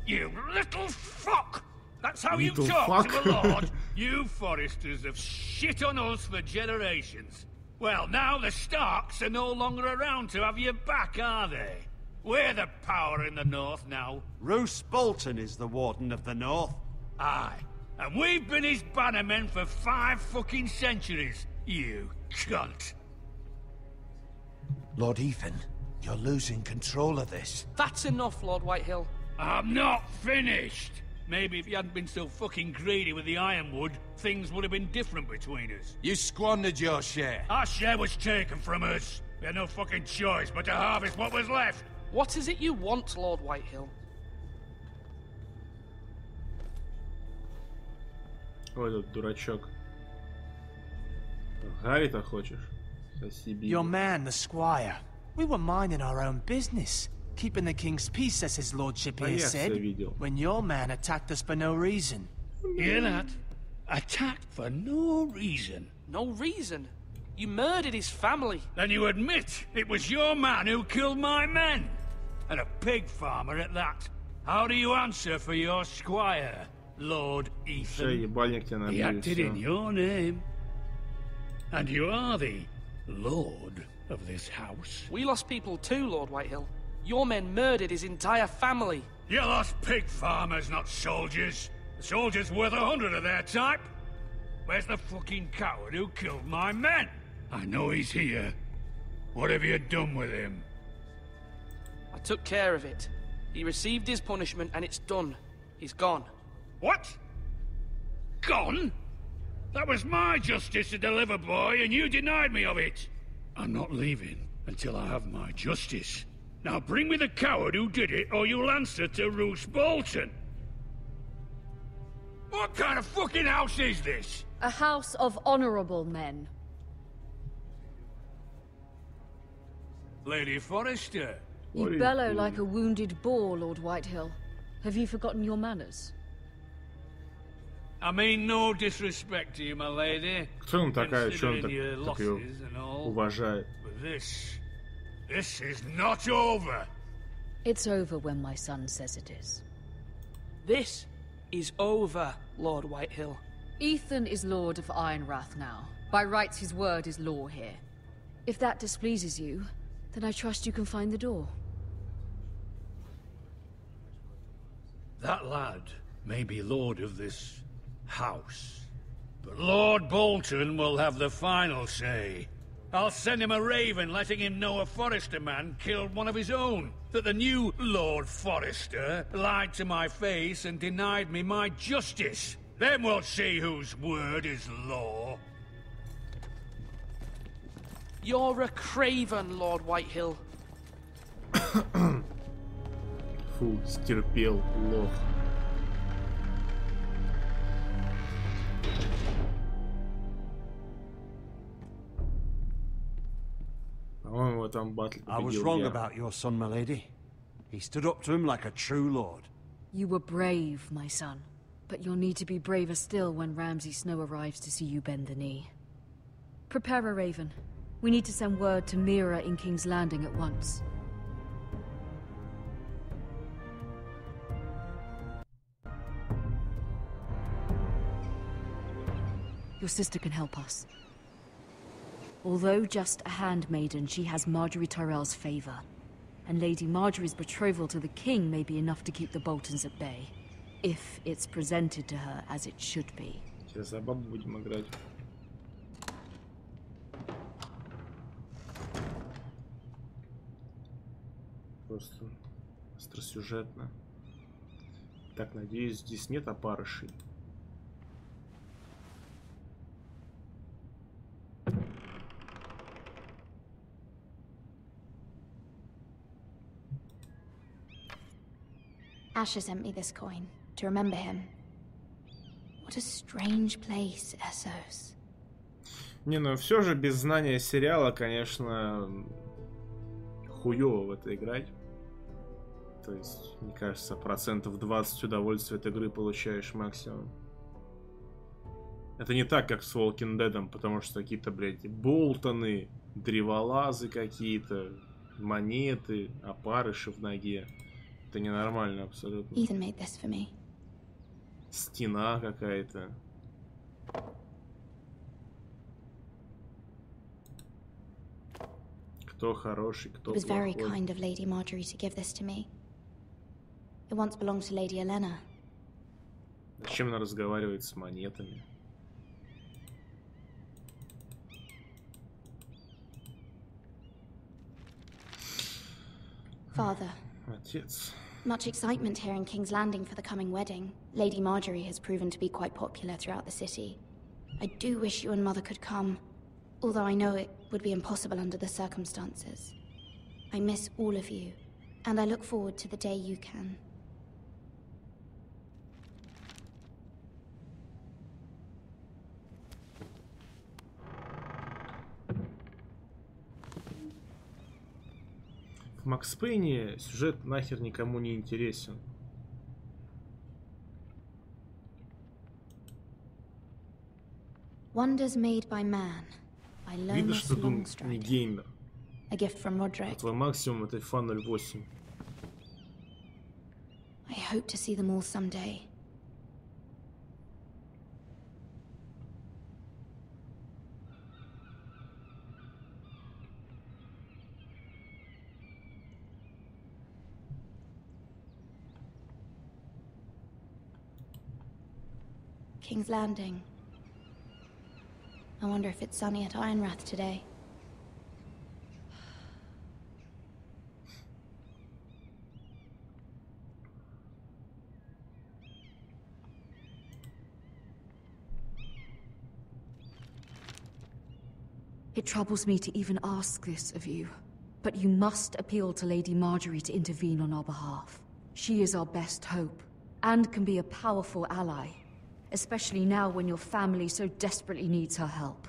You little fuck! That's how you talk to a lord! You Forresters have shit on us for generations. Well, now the Starks are no longer around to have your back, are they? We're the power in the north now. Roose Bolton is the Warden of the North. Aye, and we've been his bannermen for 5 fucking centuries, you cunt. Lord Ethan, you're losing control of this. That's enough, Lord Whitehill. I'm not finished! Maybe if you hadn't been so fucking greedy with the ironwood, things would have been different between us. You squandered your share. Our share was taken from us. We had no fucking choice but to harvest what was left. What is it you want, Lord Whitehill? Ой, этот дурачок. Гарри-то хочешь? Your man, the squire. We were minding our own business. Keeping the king's peace, as his lordship here said, when your man attacked us for no reason. Hear that? Attacked for no reason. No reason? You murdered his family. Then you admit it was your man who killed my men? And a pig farmer at that. How do you answer for your squire, Lord Ethan? He acted in your name. And you are the lord of this house. We lost people too, Lord Whitehill. Your men murdered his entire family. You lost pig farmers, not soldiers. The soldiers worth 100 of their type. Where's the fucking coward who killed my men? I know he's here. What have you done with him? I took care of it. He received his punishment and it's done. He's gone. What? Gone? That was my justice to deliver, boy, and you denied me of it. I'm not leaving until I have my justice. Now bring me the coward who did it, or you'll answer to Roose Bolton. What kind of fucking house is this? A house of honorable men. Lady Forrester. You bellow like a wounded boar, Lord Whitehill. Have you forgotten your manners? I mean no disrespect to you, my lady. Кто он такая, что он так ее уважает? But this is not over. It's over when my son says it is. This is over, Lord Whitehill. Ethan is Lord of Ironrath now. By rights, his word is law here. If that displeases you, then I trust you can find the door. That lad may be lord of this house, but Lord Bolton will have the final say. I'll send him a raven letting him know a Forrester man killed one of his own. That the new Lord Forrester lied to my face and denied me my justice. Then we'll see whose word is law. You're a craven, Lord Whitehill. Фу, стерпел, лох. По-моему, там батл победил я. I was wrong about your son, my lady. He stood up to him like a true lord. You were brave, my son. But you'll need to be braver still when Ramsay Snow arrives to see you bend the knee. Prepare a raven. We need to send word to Mira in King's Landing at once. Your sister can help us. Although just a handmaiden, she has Marjorie Tyrell's favor. And Lady Marjorie's betrothal to the king may be enough to keep the Boltons at bay. If it's presented to her as it should be. Сейчас за бабу будем играть. Просто остросюжетно. Так, надеюсь, здесь нет опарышей. Asher sent me this coin to remember him. What a strange place, Essos. Не, ну все же без знания сериала, конечно, хуёво в это играть. То есть, мне кажется, 20% удовольствия от игры получаешь максимум. Это не так, как с Walking Dead'ом, потому что какие-то, блядь, болтоны, древолазы какие-то, монеты, опарыши в ноге. Это ненормально абсолютно. Ethan made this for me. Стена какая-то. Кто хороший, кто It was very плохой. kind of Lady Marjorie to give this to me. It once belonged to Lady Elena. Зачем она разговаривает с монетами? Father. Отец. Much excitement here in King's Landing for the coming wedding. Lady Marjorie has proven to be quite popular throughout the city. I do wish you and Mother could come, although I know it would be impossible under the circumstances. I miss all of you, and I look forward to the day you can. В Макс Пейне сюжет нахер никому не интересен. Wonders made by man, by Видно, что ты не Longstride. геймер. A gift from А Roderick. твой максимум это FIFA 08. I hope to see them all someday. King's Landing. I wonder if it's sunny at Ironrath today. It troubles me to even ask this of you, but you must appeal to Lady Marjorie to intervene on our behalf. She is our best hope, and can be a powerful ally, especially now when your family so desperately needs her help.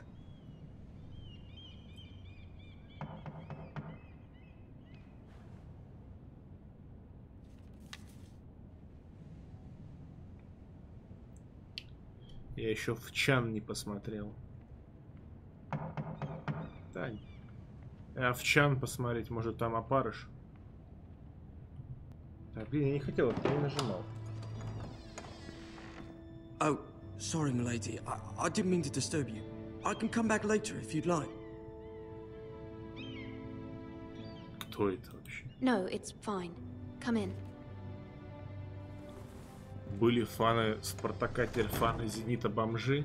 Я еще в Чан не посмотрел. Так. А в Чан посмотреть, может там опарыш. Так, блин, я не хотел, я не нажимал. Oh, sorry, milady. I didn't mean to disturb you. I can come back later if you'd like. Кто это вообще? No, it's fine. Come in. Были фаны Спартака, теперь фаны Зенита бомжи.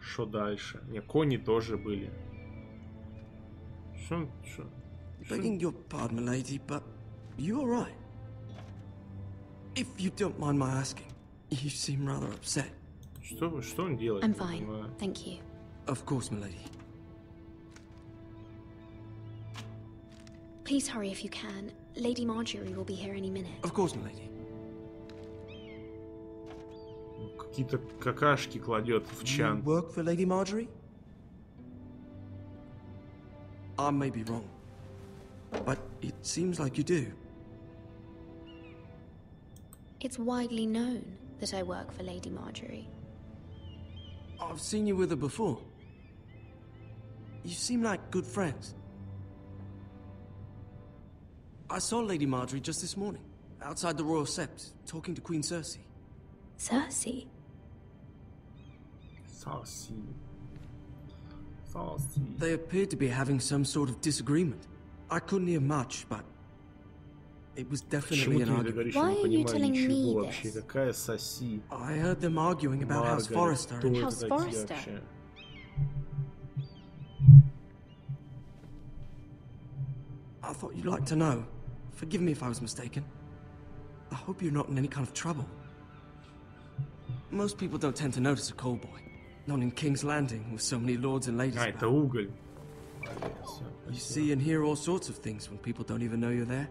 Что дальше? Не, кони тоже были. Что? Begging your pardon, milady, but you all right? If you don't mind my asking, you seem rather upset. Что он делает? I'm fine, thank you. Of course, milady. Please hurry if you can. Lady Marjorie will be here any minute. Of course, milady. Какие-то какашки кладет в Чан. You work for Lady Marjorie? I may be wrong, but it seems like you do. It's widely known that I work for Lady Marjorie. I've seen you with her before. You seem like good friends. I saw Lady Marjorie just this morning, outside the Royal Sept, talking to Queen Cersei. Cersei? They appeared to be having some sort of disagreement. I couldn't hear much, but it was definitely an argument. Why are you telling me this? Какая соси? I heard them arguing about House Forrester. House Forrester? I thought you'd like to know. Forgive me if I was mistaken. I hope you're not in any kind of trouble. Most people don't tend to notice a call boy. Not in King's Landing with so many lords and ladies. Это уголь. You see and hear all sorts of things when people don't even know you're there.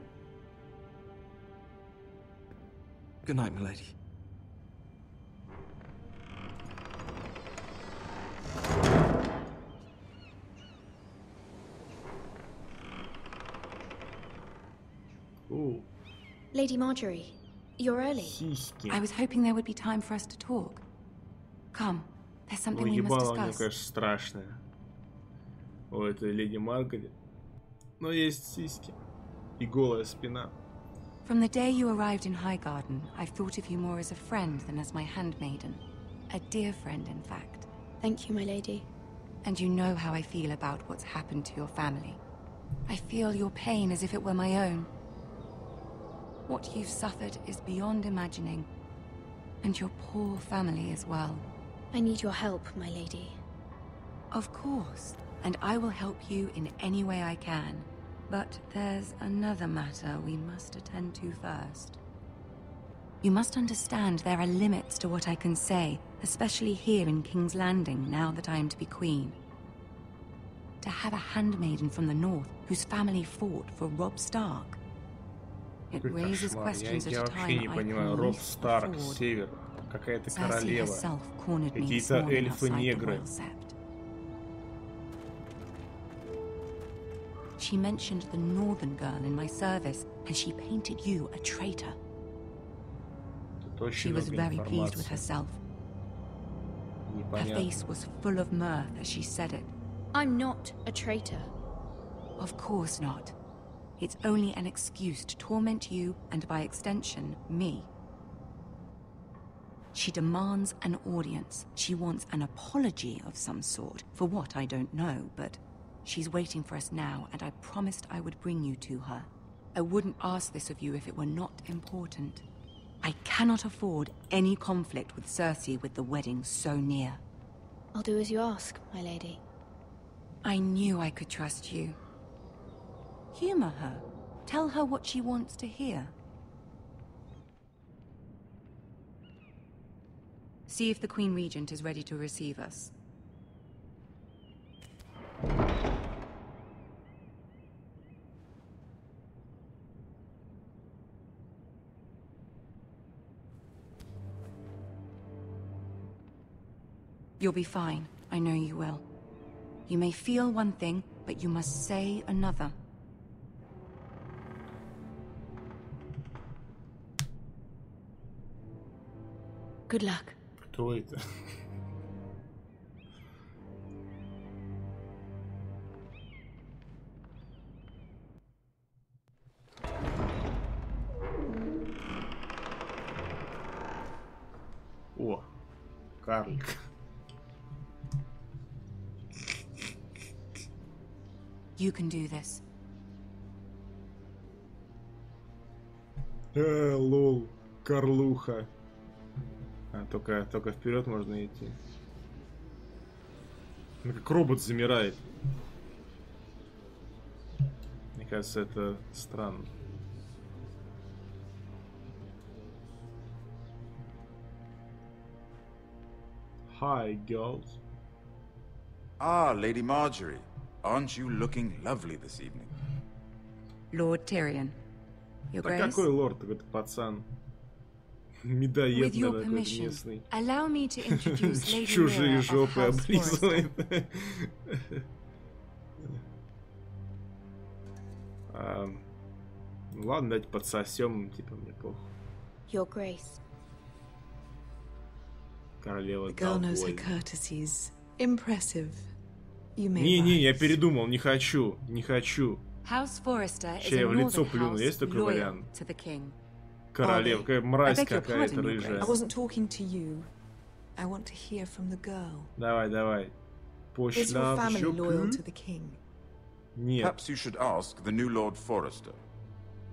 Good night, milady. Ooh. Lady Marjorie, you're early. I was hoping there would be time for us to talk. Come, there's something we must Ебало, мне discuss. кажется, страшное. О, это леди Маргарет. Но есть сиськи. И голая спина. From the day you arrived in Highgarden, I've thought of you more as a friend than as my handmaiden. A dear friend, in fact. Thank you, my lady. And you know how I feel about what's happened to your family. I feel your pain as if it were my own. What you've suffered is beyond imagining. And your poor family as well. I need your help, my lady. Of course. And I will help you in any way I can. But there's another matter we must attend to first. You must understand there are limits to what I can say, especially here in King's Landing, now that I am to be queen. To have a handmaiden from the north whose family fought for Robb Stark. It raises questions at a time I понимаю. Роб Старк, север. Какая-то королева. Какие-то эльфы-негры. She mentioned the northern girl in my service, and she painted you a traitor. She was very pleased with herself. Her face was full of mirth as she said it. I'm not a traitor. Of course not. It's only an excuse to torment you, and by extension, me. She demands an audience. She wants an apology of some sort, for what I don't know, but she's waiting for us now, and I promised I would bring you to her. I wouldn't ask this of you if it were not important. I cannot afford any conflict with Cersei with the wedding so near. I'll do as you ask, my lady. I knew I could trust you. Humor her. Tell her what she wants to hear. See if the Queen Regent is ready to receive us. You'll be fine. I know you will. You may feel one thing, but you must say another. Good luck. Кто это? О, карлик. You can do this. Лол, Карлуха. Только вперед можно идти. Ну как робот замирает. Мне кажется, это странно. Hi, girls. Ah, Lady Marjorie. Aren't you looking lovely this evening? Lord Tyrion. Your Да Grace? какой лорд, какой-то пацан. Медоед такой местный. Allow me to introduce Lady Чужие Mira of жопы House облизывает. Ладно, давайте подсосем, типа мне похуй. Your Grace. Королева The girl knows her courtesies. Impressive. You may Не, я передумал, не хочу. House Forrester is Че, я a в лицо northern плюну, есть house такой loyal вариант? to the king. Королева, какая мразь I beg your какая-то pardon, Your рыжая. Grace. I wasn't talking to you. I want to hear from the girl. Давай. Is your family loyal to the king? Нет. Perhaps you should ask the new Lord Forrester.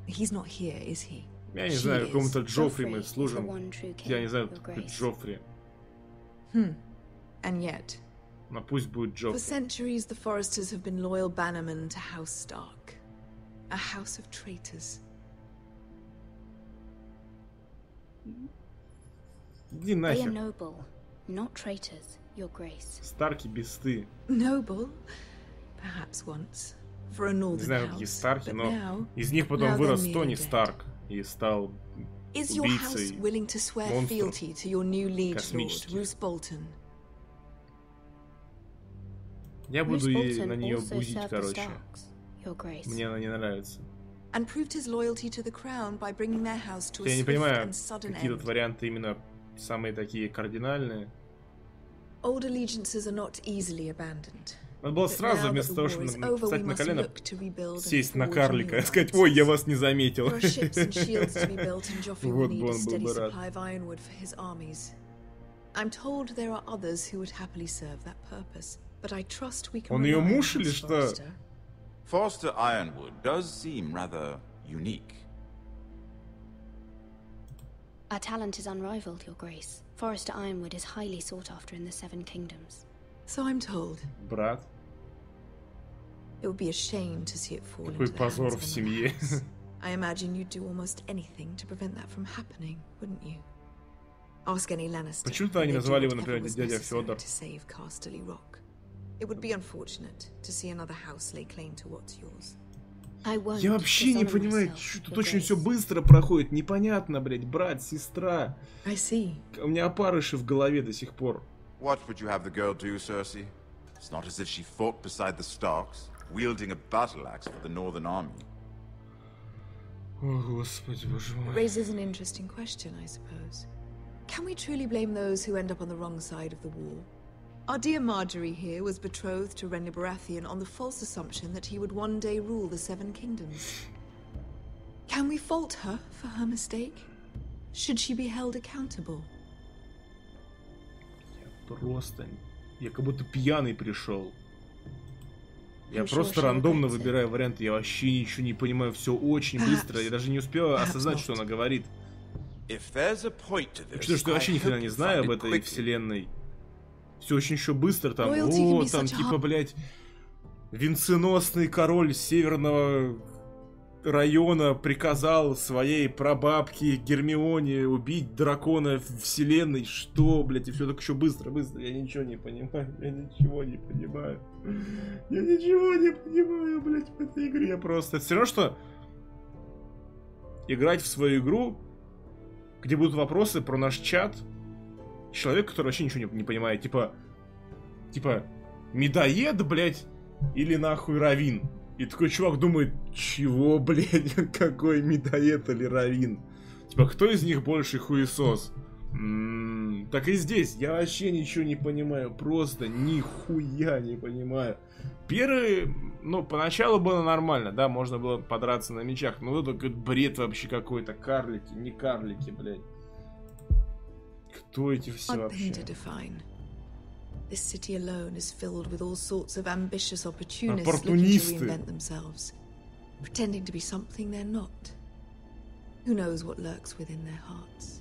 He's not here, is he? Я не знаю, какому-то Джоффри мы служим. Я не знаю, какой Джоффри. And yet, Но пусть будет for Джоффри. centuries the Forresters have been loyal bannermen to House Stark. A house of traitors. Иди They are нахер. noble, not traitors, Your Grace. Старки бесты. Noble? Perhaps once. For a Не northern знаю, какие house. Старки, But но now, из них потом now вырос they're Тони merely dead. Старк и стал Is your house убийцей willing to swear монстров fealty to your new liege lord, космических. Roose Bolton? Я буду Roose ей на Bolton нее also бузить, served the короче. Starks, Your Grace. Мне она не нравится. And proved his loyalty to the crown by bringing their house to a Я не swift понимаю, and sudden какие end. тут варианты именно самые такие кардинальные. Old allegiances are not easily abandoned. Надо было But сразу, now that вместо the того, war is чтобы over, встать we на must колено, look to rebuild and сесть на forge карлика и new сказать: ой, я вас не There заметил. are ships and shields to be built, and Joffrey will Вот need бы a он был steady бы рад. supply of ironwood for his armies. I'm told there are others who would happily serve that purpose, but I trust we can Он ее rely on муж или House что? Forrester. Forster Ironwood does seem rather unique. Our talent is unrivaled, Your Grace. Forrester Ironwood is highly sought after in the Seven Kingdoms. So I'm told. Брат. It would be a shame to see it fall Какой into the позор hands в of семье. another house. I imagine you'd do almost anything to prevent that from happening, wouldn't you? Ask any Lannister. Почему-то они They'd do назвали его, whatever например, was дядя necessary Фёдор. to save Casterly Rock. It would be unfortunate to see another house lay claim to what's yours. I won't Я вообще не dishonor понимаю, myself, что тут Your очень Grace. все быстро проходит. Непонятно, блядь, брат, сестра. I see. У меня опарыши в голове до сих пор. What would you have the girl do, Cersei? It's not as if she fought beside the Starks, wielding a battle axe for the Northern Army. О, Господи, боже It мой. raises an interesting question, I suppose. Can we truly blame those who end up on the wrong side of the war? Our dear Marjorie here was betrothed to Renly Baratheon on the false assumption that he would one day rule the Seven Kingdoms. Can we fault her for her mistake? Should she be held accountable? Просто... Я как будто пьяный пришел. Я I'm sure просто she рандомно regrets it. выбираю варианты. Я вообще ничего не понимаю. Все очень быстро. Я даже не успел осознать, что она говорит. If there's a point to this, Учитывая, что я вообще I ни хрена hope не you знаю find об it этой quickly. вселенной. Все очень еще быстро. Там, Loyalty can о, be там such a типа, hard- блядь, венценосный король северного района приказал своей прабабке Гермионе убить дракона вселенной. Что, блядь, и все так еще быстро. Я ничего не понимаю. Я ничего не понимаю. Я ничего не понимаю, блядь, в этой игре просто. Это все равно, что играть в свою игру, где будут вопросы про наш чат. Человек, который вообще ничего не понимает. Типа, медоед, блядь, или нахуй Равин. И такой чувак думает, чего, блядь, какой медоед или Равин? Типа, кто из них больше хуесос? Так и здесь я вообще ничего не понимаю. Просто нихуя не понимаю. Первый, ну, поначалу было нормально, да, можно было подраться на мечах. Но это бред вообще какой-то. Карлики, не карлики, блядь. Кто эти все вообще? This city alone is filled with all sorts of ambitious opportunists looking to reinvent themselves, pretending to be something they're not. Who knows what lurks within their hearts?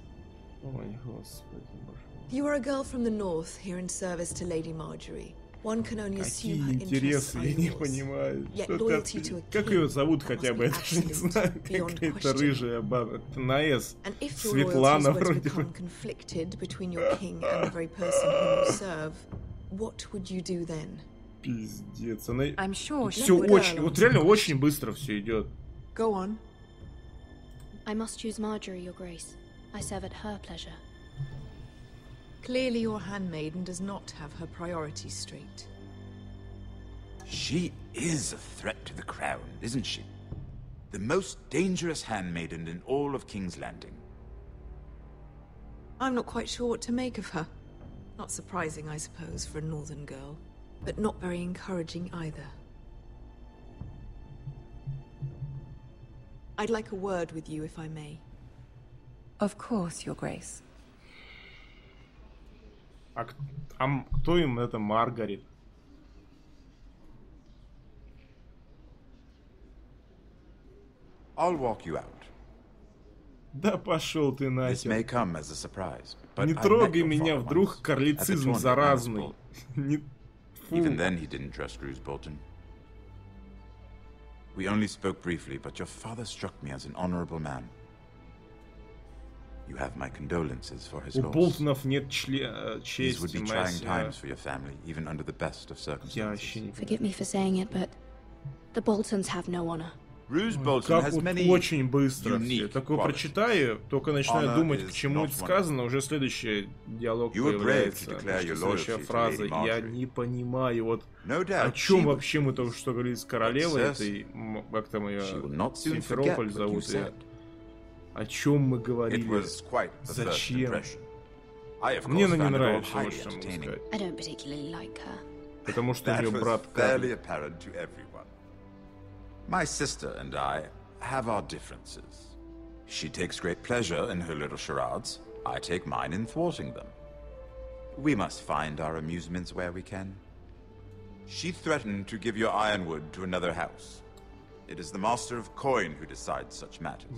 You are a girl from the north, here in service to Lady Marjorie. One can only assume her interests are yours. Yet loyalty to a king. Как ее зовут хотя бы? Я даже не знаю. Какая-то рыжая баба. На С. Светлана вроде бы. Conflicted between your king and the very person whom you serve. What would you do then? Пиздец. Она... I'm sure все очень, вот реально очень быстро все идет. Go on. I must choose Marjorie, Your Grace. I serve at her pleasure. Clearly your handmaiden does not have her priorities straight. She is a threat to the crown, isn't she? The most dangerous handmaiden in all of King's Landing. I'm not quite sure what to make of her. Not surprising, I suppose, for a northern girl, but not very encouraging either. I'd like a word with you, if I may. Of course, Your Grace. А кто им это Маргарет? I'll walk you out. Да пошел ты нахер. This may come as a surprise, but не трогай меня, вдруг карлицизм заразный. Even then he didn't trust Roose Bolton. We only spoke briefly, but your father struck me as an honorable man. You have my condolences for his loss. У Болтонов нет чести, These would be trying times for your family, even under the best of circumstances. Forgive me for saying it, but the Boltons have no honor. Roose Bolton has many очень быстро все. Такое прочитаю, только начинаю думать, к чему это сказано, уже следующий диалог появляется. Следующая фраза. Я не понимаю, вот о чем вообще мы только что говорили с королевой этой, как там ее, Симферополь зовут ее. О чем мы говорили? Зачем? Мне она не нравится, вот что могу сказать. Потому что у нее брат Карл. My sister and I have our differences. She takes great pleasure in her little charades. I take mine in thwarting them. We must find our amusements where we can. She threatened to give your ironwood to another house. It is the Master of Coin who decides such matters.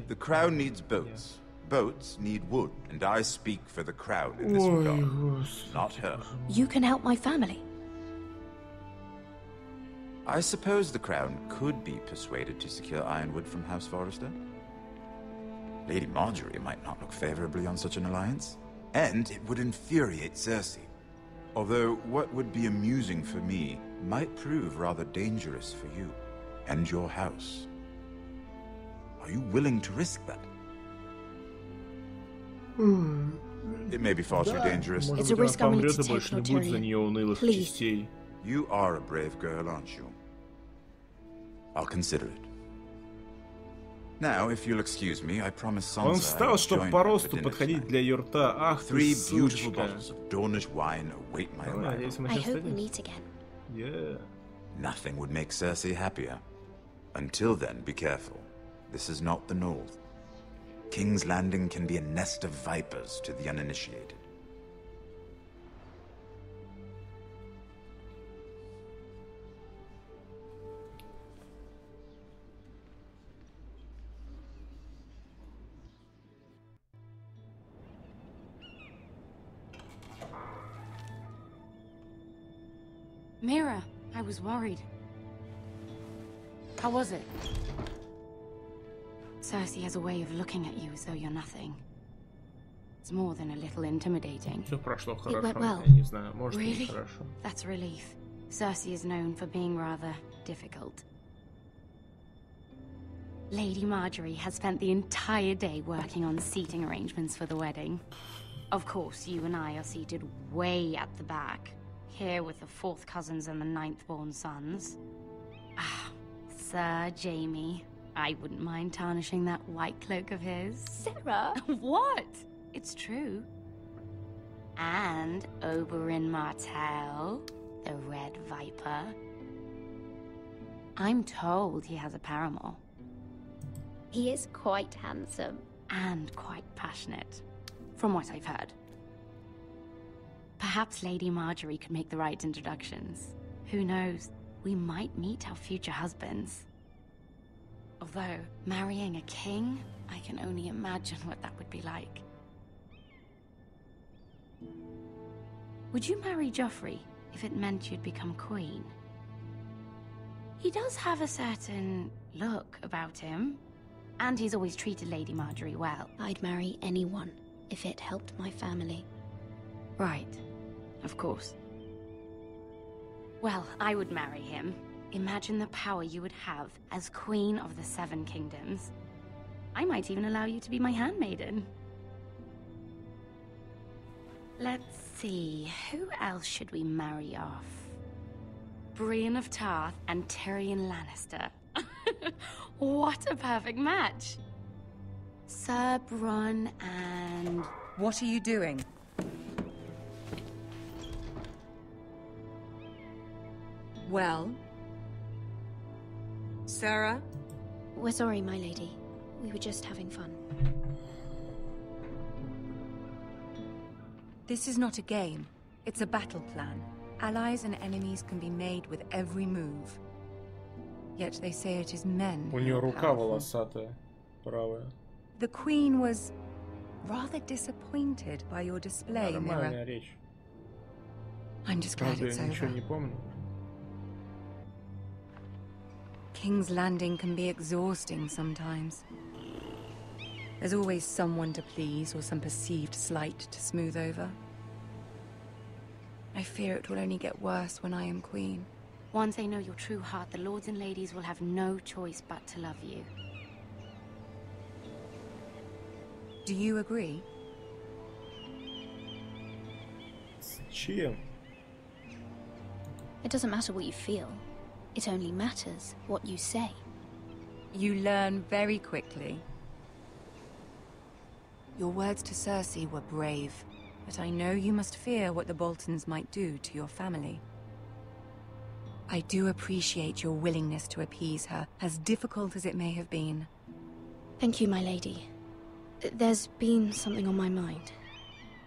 The crown needs boats. Boats need wood, and I speak for the crown in this regard, not her. You can help my family. I suppose the crown could be persuaded to secure ironwood from House Forrester. Lady Marjorie might not look favorably on such an alliance, and it would infuriate Cersei. Although what would be amusing for me might prove rather dangerous for you and your house. Are you willing to risk that? It may be far too dangerous. It's a risk I'm willing to take, Lord Tyrion. Please. You are a brave girl, aren't you? I'll consider it. Now, if you'll excuse me, I promise Sansa. Он встал, чтобы по росту подходить для ее рта. Ах ты, beautiful bottles of Dornish wine await my arrival. I hope we meet again. Yeah. Nothing would make Cersei happier. Until then, be careful. This is not the North. King's Landing can be a nest of vipers to the uninitiated. Mira, I was worried. How was it? Cersei has a way of looking at you as though you're nothing. It's more than a little intimidating. Все прошло хорошо. It went well. Я не знаю, может, really? не хорошо. That's a relief. Cersei is known for being rather difficult. Lady Marjorie has spent the entire day working on seating arrangements for the wedding. Of course, you and I are seated way at the back, here with the 4th cousins and the 9th-born sons. Ah, Sir Jaime. I wouldn't mind tarnishing that white cloak of his. Sarah! What? It's true. And Oberyn Martell, the Red Viper. I'm told he has a paramour. He is quite handsome. And quite passionate, from what I've heard. Perhaps Lady Marjorie could make the right introductions. Who knows? We might meet our future husbands. Although, marrying a king, I can only imagine what that would be like. Would you marry Joffrey if it meant you'd become queen? He does have a certain look about him, and he's always treated Lady Marjorie well. I'd marry anyone if it helped my family. Right, of course. Well, I would marry him. Imagine the power you would have as Queen of the Seven Kingdoms. I might even allow you to be my handmaiden. Let's see, who else should we marry off? Brienne of Tarth and Tyrion Lannister. What a perfect match! Sir Bronn and... What are you doing? Well? Sarah? We're sorry, my lady. We were just having fun. This is not a game. It's a battle plan. Allies and enemies can be made with every move. Yet they say it is men. У нее рука волосатая, правая. The Queen was rather disappointed by your display, Нормальная речь. I'm just glad it's over. Ничего не помню. King's Landing can be exhausting sometimes. There's always someone to please or some perceived slight to smooth over. I fear it will only get worse when I am queen. Once they know your true heart, the lords and ladies will have no choice but to love you. Do you agree? Чем? It doesn't matter what you feel. It only matters what you say. You learn very quickly. Your words to Cersei were brave, but I know you must fear what the Boltons might do to your family. I do appreciate your willingness to appease her, as difficult as it may have been. Thank you, my lady. There's been something on my mind.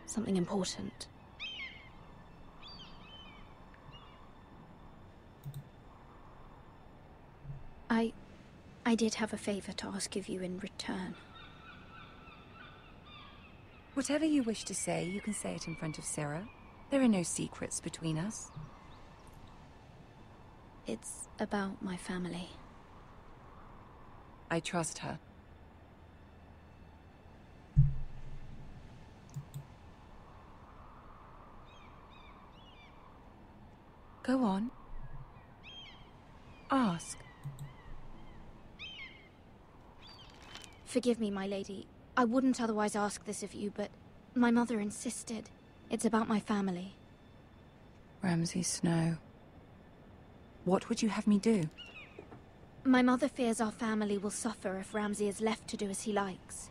Something important. I did have a favor to ask of you in return. Whatever you wish to say, you can say it in front of Sarah. There are no secrets between us. It's about my family. I trust her. Go on. Ask. Forgive me, my lady. I wouldn't otherwise ask this of you, but my mother insisted. It's about my family. Ramsay Snow. What would you have me do? My mother fears our family will suffer if Ramsay is left to do as he likes.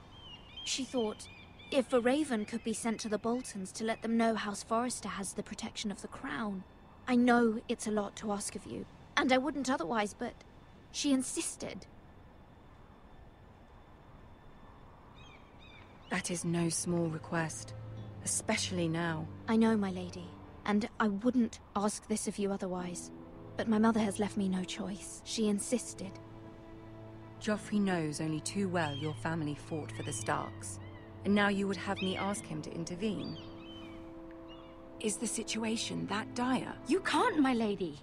She thought, if a raven could be sent to the Boltons to let them know House Forrester has the protection of the crown. I know it's a lot to ask of you, and I wouldn't otherwise, but she insisted. That is no small request, especially now. I know, my lady, and I wouldn't ask this of you otherwise. But my mother has left me no choice. She insisted. Joffrey knows only too well your family fought for the Starks, and now you would have me ask him to intervene. Is the situation that dire? You can't, my lady.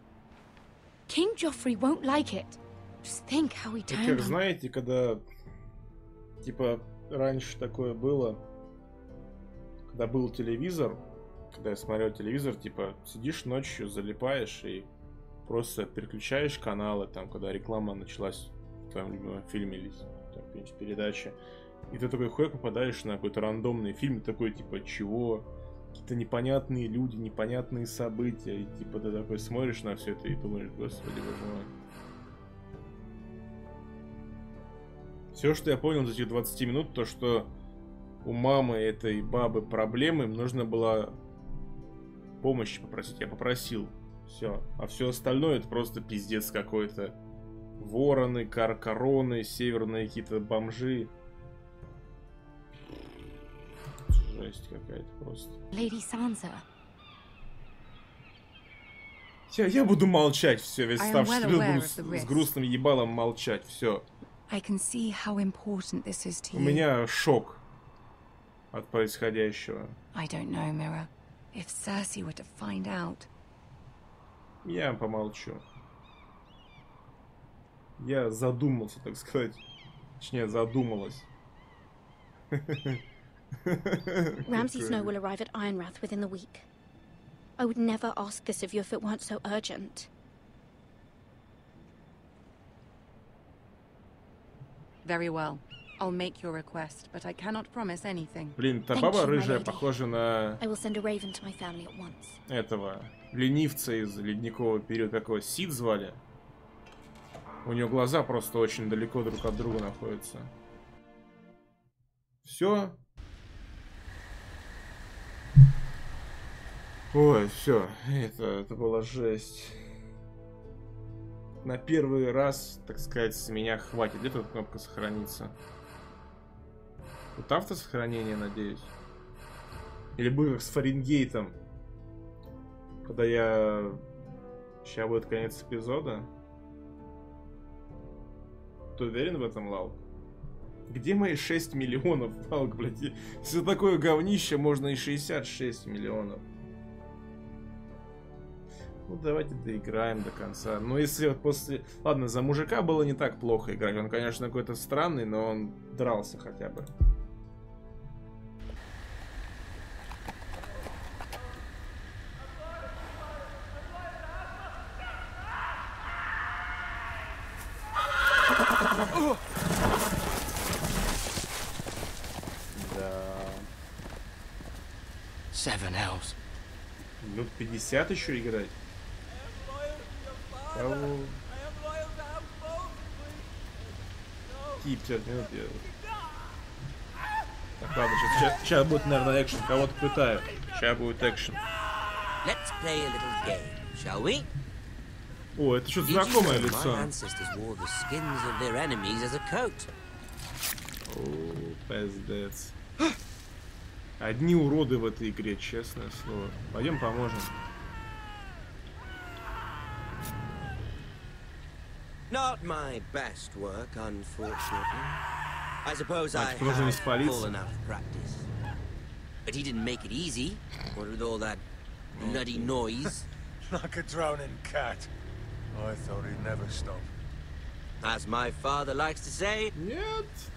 King Joffrey won't like it. Just think how he turned. Как знаете, когда типа раньше такое было, когда был телевизор, когда я смотрел телевизор, типа сидишь ночью, залипаешь и просто переключаешь каналы, там, когда реклама началась в твоем любимом фильме или какой-нибудь передаче, и ты такой хуй попадаешь на какой-то рандомный фильм, такой типа чего? Какие-то непонятные люди, непонятные события, и типа ты такой смотришь на все это и думаешь, господи, боже мой. Все, что я понял за этих 20 минут, то что у мамы этой бабы проблемы, им нужно было помощи попросить. Я попросил. Все. А все остальное это просто пиздец какой-то. Вороны, короны, северные какие-то бомжи. Жесть какая-то просто. Леди Санса. Я буду молчать, все, весь ставший с грустным ебалом молчать, все. У меня шок от происходящего. Я помолчу. Я задумался, так сказать. Точнее, задумалась. Ramsay Snow will arrive at Ironrath within the week. I would never ask this of you if it weren't so urgent. Very well. I'll make your request, but I cannot promise anything. Блин, та баба рыжая похожа на... I will send a raven to my family at once. Этого ленивца из ледникового периода, какого Сид звали. У него глаза просто очень далеко друг от друга находятся. Все. Ой, все. Это была жесть. На первый раз, так сказать, с меня хватит. Где тут кнопка сохраниться? Тут автосохранение, надеюсь. Или будет как с Фаренгейтом. Когда я... Сейчас будет конец эпизода. Ты уверен в этом, Лаук? Где мои 6 миллионов, Лаук, блядь? Если такое говнище, можно и 66 миллионов. Ну, давайте доиграем до конца. Ну, если вот после... Ладно, за мужика было не так плохо играть. Он, конечно, какой-то странный, но он дрался хотя бы. Seven hells. Минут 50 еще играть? Кого? Какие 50 минут я... Так, ладно, сейчас будет, наверное, экшен. Кого-то пытаю. Сейчас будет экшен. Let's play a little game, shall we? О, это что-то знакомое лицо. О, пиздец. Одни уроды в этой игре, честное слово. Пойдем поможем. Not my best work, unfortunately. I suppose I have fallen out of practice. But he didn't make it easy. What with all that bloody noise? Like a drowning cat. I thought he'd never stop. As my father likes to say,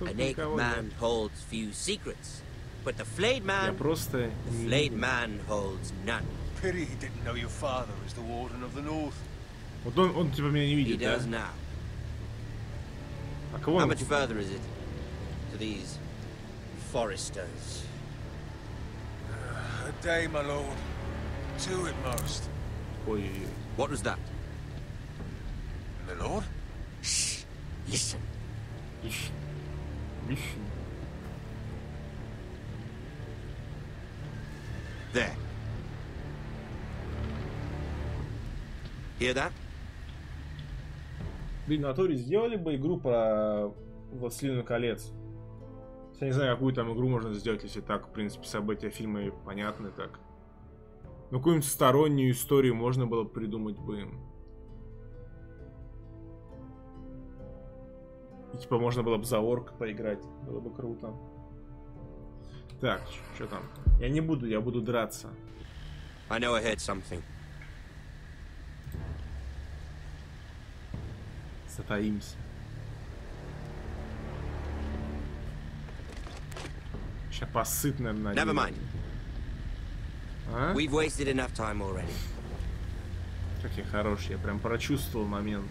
a naked man holds few secrets. But the flayed man, holds none. Pity he didn't know your father is the Warden of the North. Вот он типа меня не видит, да? How much further is it to these foresters? A day, my lord. 2 at most. What was that? My lord? Shh. Listen. Listen. There. Hear that? Блин, на Торе сделали бы игру про «Властелину колец». Я не знаю, какую там игру можно сделать, если так, в принципе, события фильма понятны так. Но какую-нибудь стороннюю историю можно было придумать бы им. И типа можно было бы за орка поиграть. Было бы круто. Так, что там? Я не буду, я буду драться. I know I heard something. Затаимся. Сейчас посыт, наверное, Never mind. We've wasted enough time already. Как я хорош, я прям прочувствовал момент.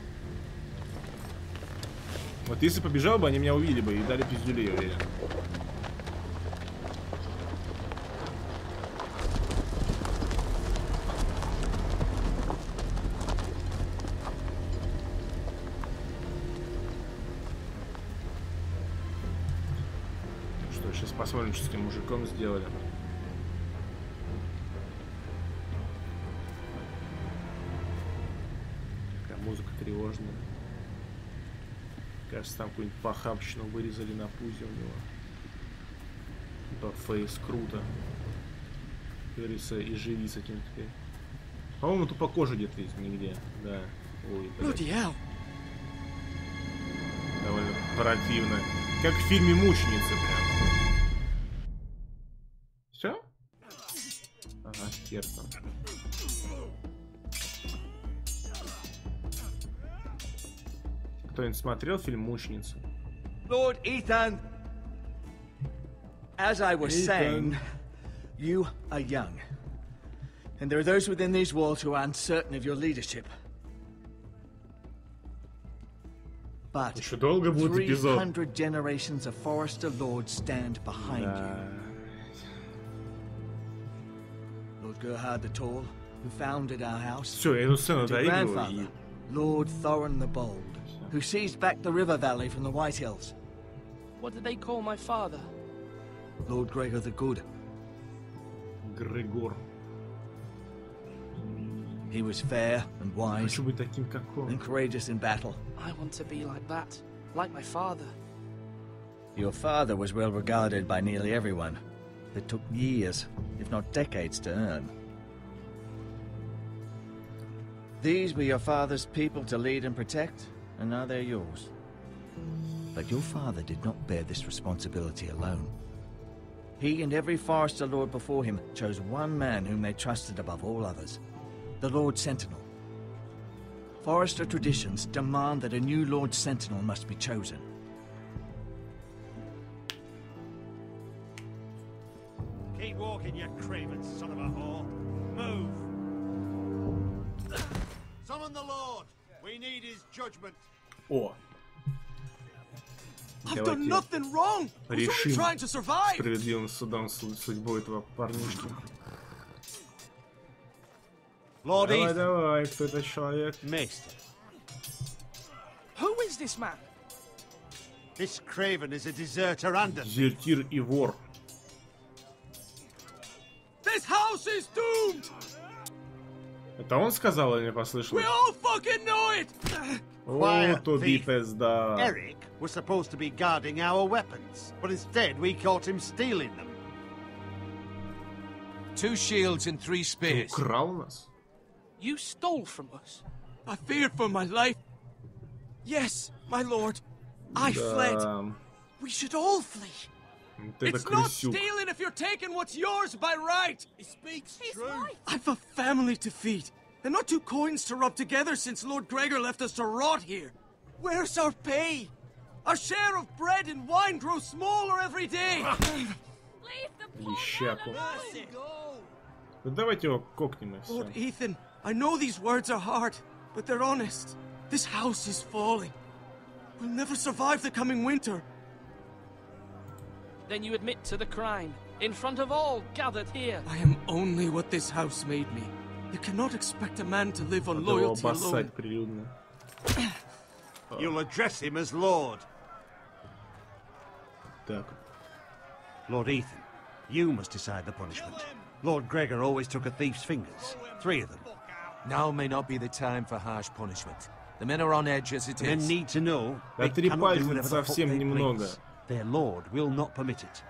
Вот если побежал бы, они меня увидели бы и дали пиздюлей, я уверен. Сейчас посмотрим, что с этим мужиком сделали. Такая музыка тревожная. Кажется, там какую-нибудь похабщину вырезали на пузе у него. Да, фейс круто. Как говорится, и живи с этим теперь. По-моему, тупо кожа где-то есть нигде. Да. Ой, блядь. Довольно противно. Как в фильме «Мученицы» прям. Все? Ага, хер там. Кто-нибудь смотрел фильм «Мученицы»? Lord Ethan, as I was saying, you are young. And there are those within these walls who are uncertain of your leadership. But 300 generations of Forester lords stand behind you. Lord Gerhard the Tall, who founded our house, your grandfather, Lord Thorin the Bold, who seized back the river valley from the White Hills. What did they call my father? Lord Gregor the Good. Gregor. He was fair and wise and courageous in battle. I want to be like that, like my father. Your father was well regarded by nearly everyone. It took years, if not decades, to earn. These were your father's people to lead and protect, and now they're yours. But your father did not bear this responsibility alone. He and every Forester Lord before him chose one man whom they trusted above all others. The Lord Sentinel. Forester traditions demand that a new Lord Sentinel must be chosen. Keep walking, you craven son of a whore. Move! Summon the Lord! We need his judgment. О! I've done nothing wrong. Решим trying to survive. Справедливым судом судьбу этого парнишки. Lord Ethan. Давай, кто этот человек? Missed. Who is this man? This craven is a deserter and a Дезертир и вор. This house is doomed. Это он сказал или не послышал? We all fucking know it. О, тобі пизда. Eric was supposed to be guarding our weapons, but instead we caught him stealing them. 2 shields and 3 spears. Украл нас? You stole from us. I feared for my life. Yes, my lord. I fled. We should all flee. It's not stealing if you're taking what's yours by right. He speaks true. I've a family to feed, and not 2 coins to rub together since Lord Gregor left us to rot here. Where's our pay? Our share of bread and wine grows smaller every day. Лещаку. Ну давайте его кокнем и все. Lord Ethan, I know these words are hard, but they're honest. This house is falling. We'll never survive the coming winter. Then you admit to the crime, in front of all gathered here. I am only what this house made me. You cannot expect a man to live on loyalty alone. You'll address him as Lord. Так. Lord Ethan, you must decide the punishment. Lord Gregor always took a thief's fingers. 3 of them. Now may not be the time for harsh punishment. The men are on edge as it is. The men need to know they cannot do whatever the fuck they please. Their lord will not permit it.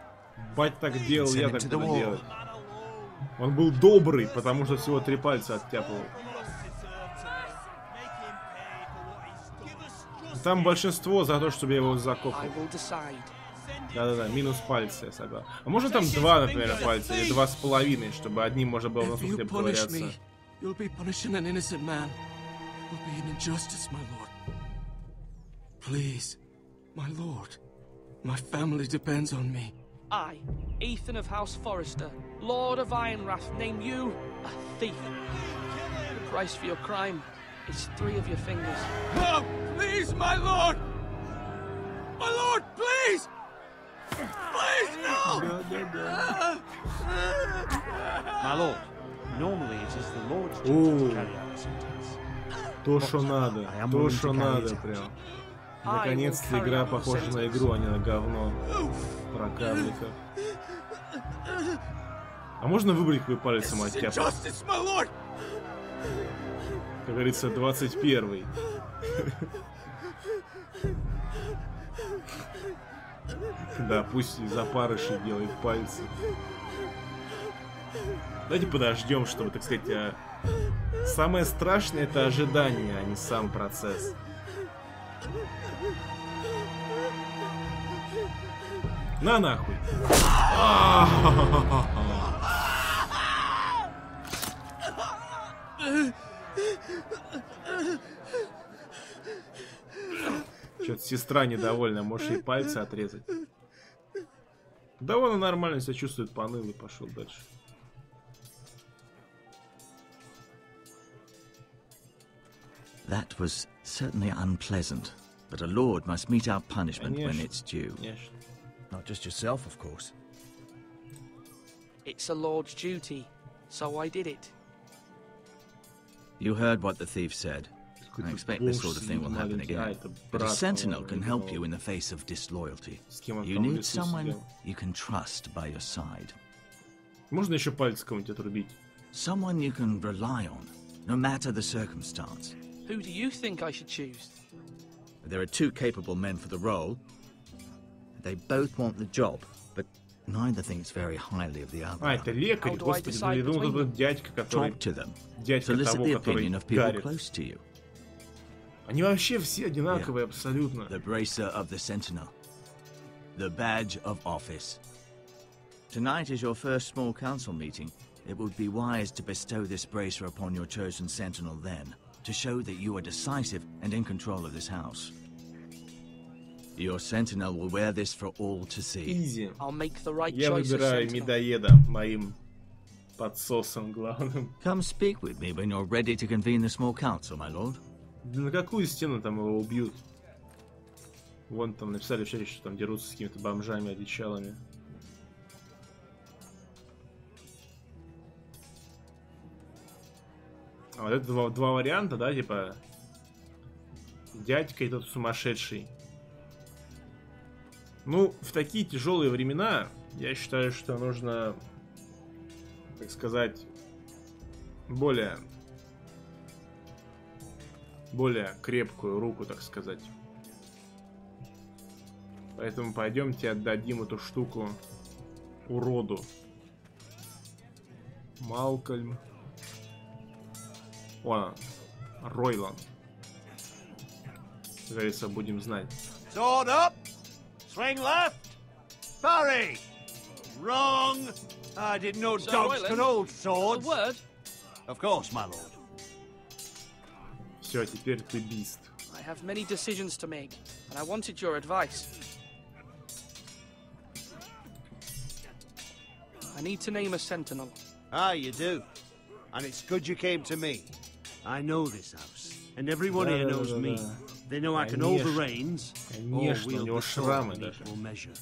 Бать так делал, я так буду делать. Он был добрый, потому что всего 3 пальца оттяпывал. Там большинство за то, чтобы я его закопал. Да-да-да, минус пальцы, я согласен. А может там 2, например, пальца, или 2,5, чтобы одним можно было на суде поковыряться. You'll be punishing an innocent man. It will be an injustice, my lord. Please, my lord. My family depends on me. I, Ethan of House Forester, Lord of Ironrath, name you a thief. The price for your crime is 3 of your fingers. No, please, my lord! My lord, please! Please, no! My lord, normally it is the Lord's duty to carry out the sentence. То, что надо, прям. Наконец-то игра похожа на игру, а не на говно. Прокапли как. А можно выбрать какой палец ему оттяпать? Как говорится, 21-й. Да, пусть из опарышей делает пальцы. Давайте подождем, чтобы, так сказать, самое страшное — это ожидание, а не сам процесс. На нахуй. Что-то сестра недовольна, можешь ей пальцы отрезать. Да вон он нормально себя чувствует, поныл и пошел дальше. That was certainly unpleasant, but a lord must meet our punishment when it's due. Not just yourself, of course. It's a lord's duty, so I did it. You heard what the thief said. I expect this sort of thing will happen again. But a sentinel can help you in the face of disloyalty. You need someone you can trust by your side. Можно еще пальцы кому-нибудь отрубить? Someone you can rely on, no matter the circumstance. Who do you think I should choose? There are two capable men for the role. They both want the job, but neither thinks very highly of the other. Это лекарь, господи, я думал, это дядька, который... Talk to them. Дядька того, который гарит. Close to you. Они вообще все одинаковые, абсолютно. The bracer of the sentinel. The badge of office. Tonight is your first small council meeting. It would be wise to bestow this bracer upon your chosen sentinel then, to show that you are decisive and in control of this house. Your sentinel will wear this for all to see. Easy. I'll make the right Я choice. выбираю медоеда моим подсосом главным. Come speak with me when you're ready to convene the small council, my lord. Да на какую стену там его убьют? Вон там написали в чате, что там дерутся с какими-то бомжами, одичалами. А вот это два варианта, да, типа дядька и тот сумасшедший. Ну, в такие тяжелые времена я считаю, что нужно, так сказать, более крепкую руку, так сказать. Поэтому пойдемте отдадим эту штуку уроду. Малкольм. О, Ройлан. Как говорится, будем знать. Sword up! Swing left! Parry! Wrong! I didn't know dogs could hold swords. A word? Of course, my lord. Все, теперь ты бист. I have many decisions to make, and I wanted your advice. I need to name a sentinel. Ah, you do. And it's good you came to me. I know this house, and everyone here knows me. They know I can hold the reins, or wield the sword in equal measure.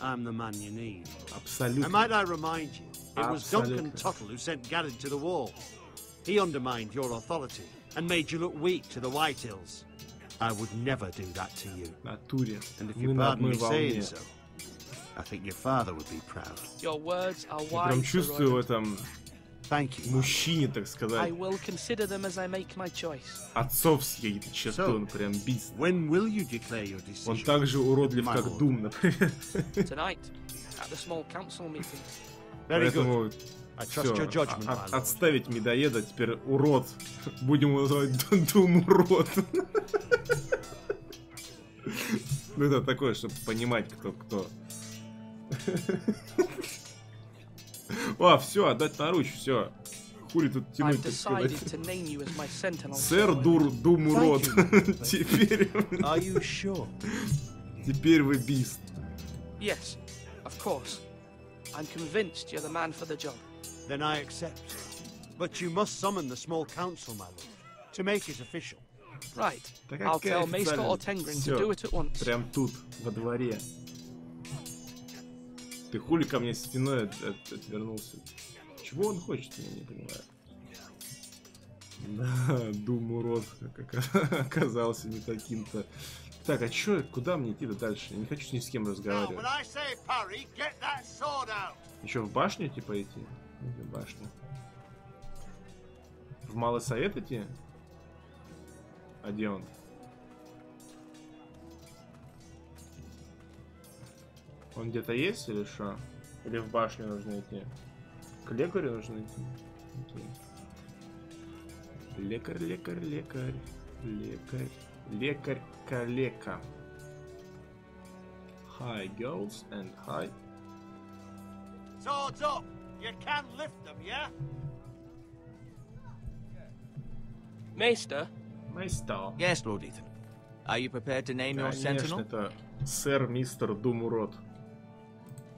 I'm the man you need. Абсолютно. And might I remind you, it was Duncan Tuttle who sent Garrett to the wall. He undermined your authority and made you look weak to the Whitehills. I would never do that to you. And if you pardon me saying so, I think your father would be proud. Your words are Я прям чувствую в этом мужчине, так I сказать, will consider them as I make my choice. отцовские какие-то черты, он прям бист. When will you declare your decision? Он так же уродлив, как Дум, например. Tonight, at the small council meeting. Поэтому I trust your judgment, my lord. Отставить медоеда, теперь урод. Будем его называть Дум урод. Ну это такое, чтобы понимать, кто. О, все, отдать наруч, все. Хули тут тянуть, так сказать. Сэр Дум урод. Теперь... Теперь вы бист. Yes, of course. I'm convinced you're the man for the job. Then I accept. But you must summon the small council, my lord, to make it official. Right. I'll tell Maester or Tengrin to do it at once. Прям тут, во дворе. Ты хули ко мне спиной отвернулся? Чего он хочет, я не понимаю. Да, Дум урод оказался не таким-то Так, а чё, куда мне идти дальше? Я не хочу ни с кем разговаривать. Еще в башню типа идти? В башню. В Малый Совет идти? А где он? Он где-то есть или что? Или в башню нужно идти? К лекарю нужно идти? Окей. Лекарь, лекарь, лекарь. Лекарь. Лекарь калека. Hi girls and hi. Swords up! You can lift them, yeah? Maester? Maester. Yes, Lord Ethan. Are you prepared to name your sentinel? Конечно, это сэр мистер Думурод.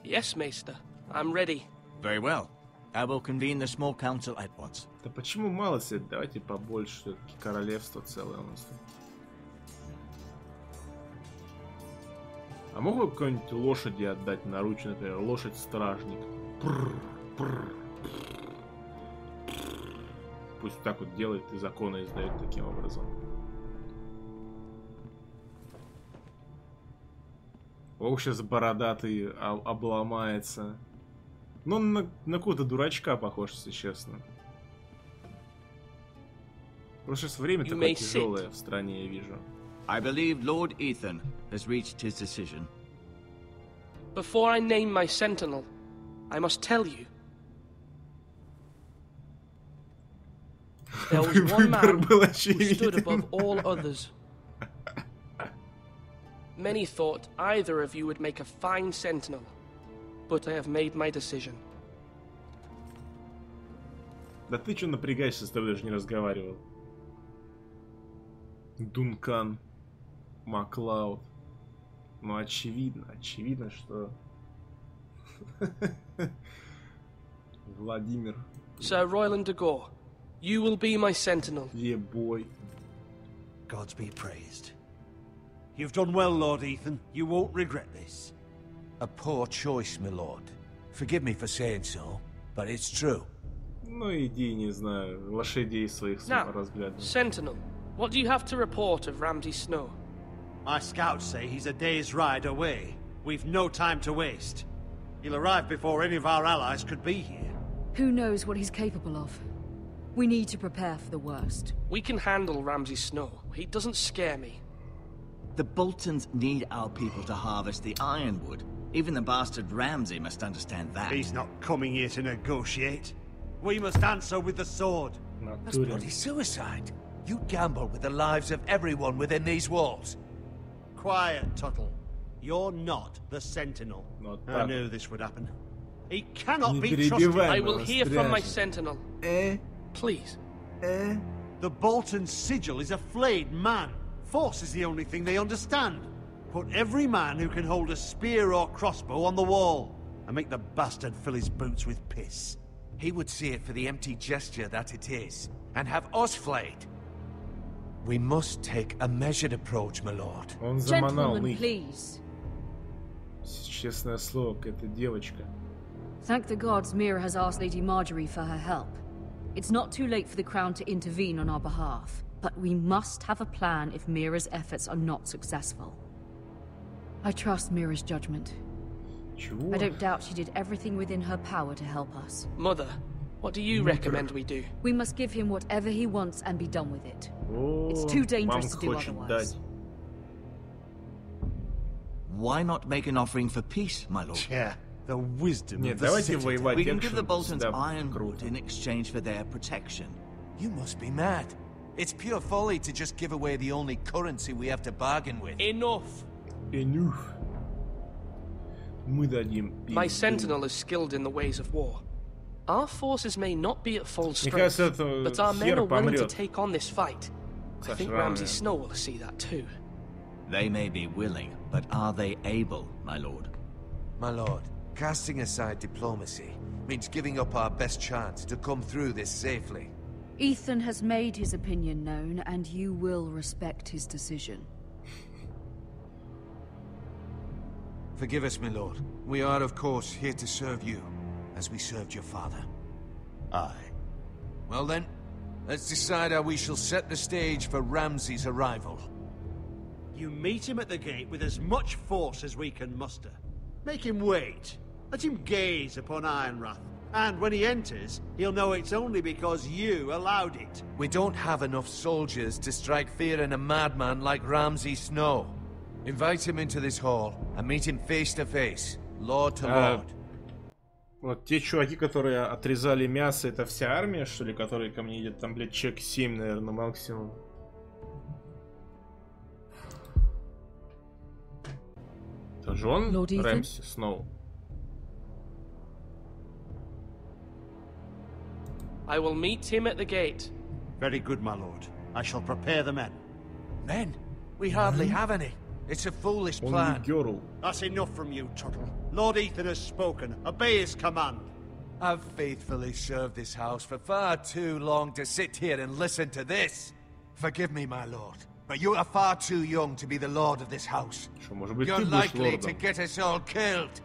Yes, Maester. I'm ready. Very well. I will convene the small council at once. Да почему мало сет? Давайте побольше, все-таки королевство целое у нас тут. А могу какой-нибудь лошади отдать наручно, например, лошадь-стражник? Пусть так вот делает и законы издает таким образом. Ох, сейчас бородатый обломается. Ну, он на какого-то дурачка похож, если честно. Просто сейчас время такое тяжелое в стране, я вижу. I believe Lord Ethan has reached his decision. Before I name my sentinel, I must tell you. There was one man who stood above all others. Many thought either of you would make a fine sentinel, but I have made my decision. Да ты чё напрягаешься, с тобой даже не разговаривал. Дункан Маклауд. Ну, очевидно, что... Владимир. Sir Royland de Gore, you will be my sentinel. Yeah, boy. Gods be praised. You've done well, Lord Ethan. You won't regret this. A poor choice, my lord. Forgive me for saying so, but it's true. Ну, иди, не знаю, лошадей своих разглядывай. Sentinel, what do you have to report of Ramsay Snow? My scouts say he's a day's ride away. We've no time to waste. He'll arrive before any of our allies could be here. Who knows what he's capable of? We need to prepare for the worst. We can handle Ramsay Snow. He doesn't scare me. The Boltons need our people to harvest the ironwood. Even the bastard Ramsay must understand that. He's not coming here to negotiate. We must answer with the sword. That's bloody suicide. You gamble with the lives of everyone within these walls. Quiet, Tuttle. You're not the Sentinel. I knew this would happen. He cannot be trusted. I will hear from my Sentinel. Please. The Bolton sigil is a flayed man. Force is the only thing they understand. Put every man who can hold a spear or crossbow on the wall, and make the bastard fill his boots with piss. He would see it for the empty gesture that it is, and have us flayed. We must take a measured approach, my lord. Gentlemen, please. Честное слово, какая-то девочка. Thank the gods Mira has asked Lady Marjorie for her help. It's not too late for the Crown to intervene on our behalf, but we must have a plan if Mira's efforts are not successful. I trust Mira's judgment. I don't doubt she did everything within her power to help us. Mother, what do you recommend we do? We must give him whatever he wants and be done with it. It's too dangerous to do otherwise. Why not make an offering for peace, my lord? Yeah, the wisdom of the city. We can give the Boltons ironwood in exchange for their protection. You must be mad. It's pure folly to just give away the only currency we have to bargain with. Enough. Мы дадим. My sentinel is skilled in the ways of war. Our forces may not be at full strength, but our men are willing to take on this fight. I think Ramsay Snow will see that too. They may be willing, but are they able, my lord? My lord, casting aside diplomacy means giving up our best chance to come through this safely. Ethan has made his opinion known, and you will respect his decision. Forgive us, my lord. We are, of course, here to serve you, as we served your father. Aye. Well then, let's decide how we shall set the stage for Ramsay's arrival. You meet him at the gate with as much force as we can muster. Make him wait. Let him gaze upon Ironrath. And when he enters, he'll know it's only because you allowed it. We don't have enough soldiers to strike fear in a madman like Ramsay Snow. Invite him into this hall and meet him face to face, lord to lord. Вот те чуваки, которые отрезали мясо, это вся армия, что ли, которые ко мне идет? Там, блядь, человек 7, наверное, максимум. Это же он? Рэмси Сноу. I will meet him at the gate. Very good, my lord. I shall prepare the men. Men? We hardly have any. It's a foolish plan. That's enough from you, Tuttle. Lord Ethan has spoken. Obey his command. I've faithfully served this house for far too long to sit here and listen to this. Forgive me, my lord, but you are far too young to be the lord of this house. You're likely to get us all killed.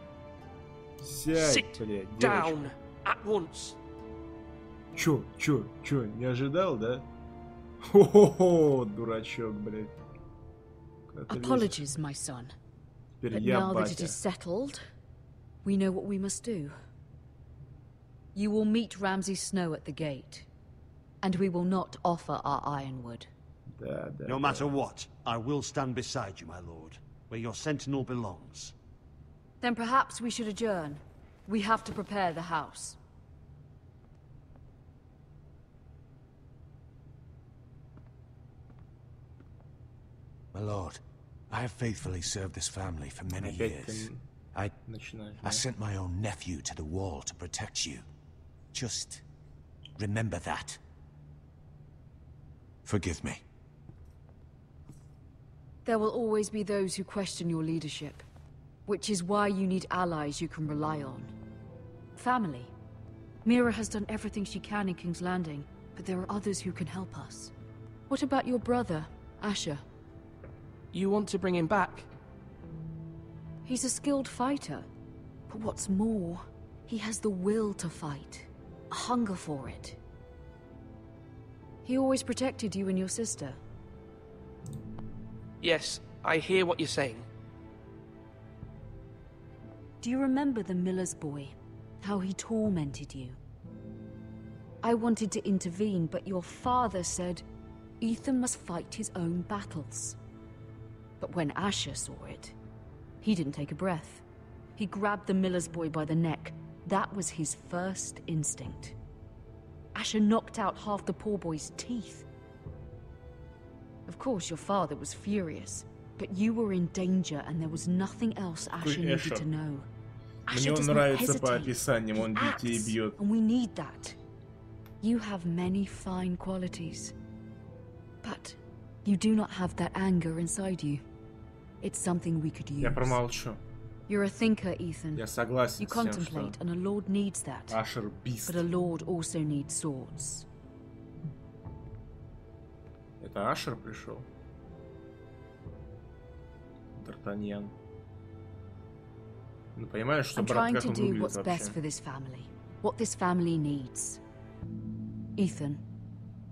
Sit down at once. Чё, не ожидал, да? Хо-хо-хо, дурачок, блядь. Apologies, my son. But now that it is settled, we know what we must do. You will meet Ramsay Snow at the gate, and we will not offer our ironwood. No matter what, I will stand beside you, my lord, where your sentinel belongs. Then perhaps we should adjourn. We have to prepare the house. My lord, I have faithfully served this family for many years. I sent my own nephew to the wall to protect you. Just remember that. Forgive me. There will always be those who question your leadership, which is why you need allies you can rely on. Family. Mira has done everything she can in King's Landing, but there are others who can help us. What about your brother, Asher? You want to bring him back? He's a skilled fighter. But what's more, he has the will to fight. A hunger for it. He always protected you and your sister. Yes, I hear what you're saying. Do you remember the miller's boy? How he tormented you? I wanted to intervene, but your father said Ethan must fight his own battles. But when Asher saw it, he didn't take a breath. He grabbed the miller's boy by the neck. That was his first instinct. Asher knocked out half the poor boy's teeth. Of course, your father was furious, but you were in danger and there was nothing else Asher needed to know. Asher does not hesitate. He acts, and we need that. You have many fine qualities, but you do not have that anger inside you. It's something we could use. Я промолчу. You're a thinker, Ethan. Я согласен you с тем, contemplate, что and a lord needs that. Asher Beast. But a lord also needs swords. Это Ашер пришел? Д'Артаньян. Ну, понимаешь, что брат как он выглядит what's вообще? Best for this family. What this family needs. Ethan,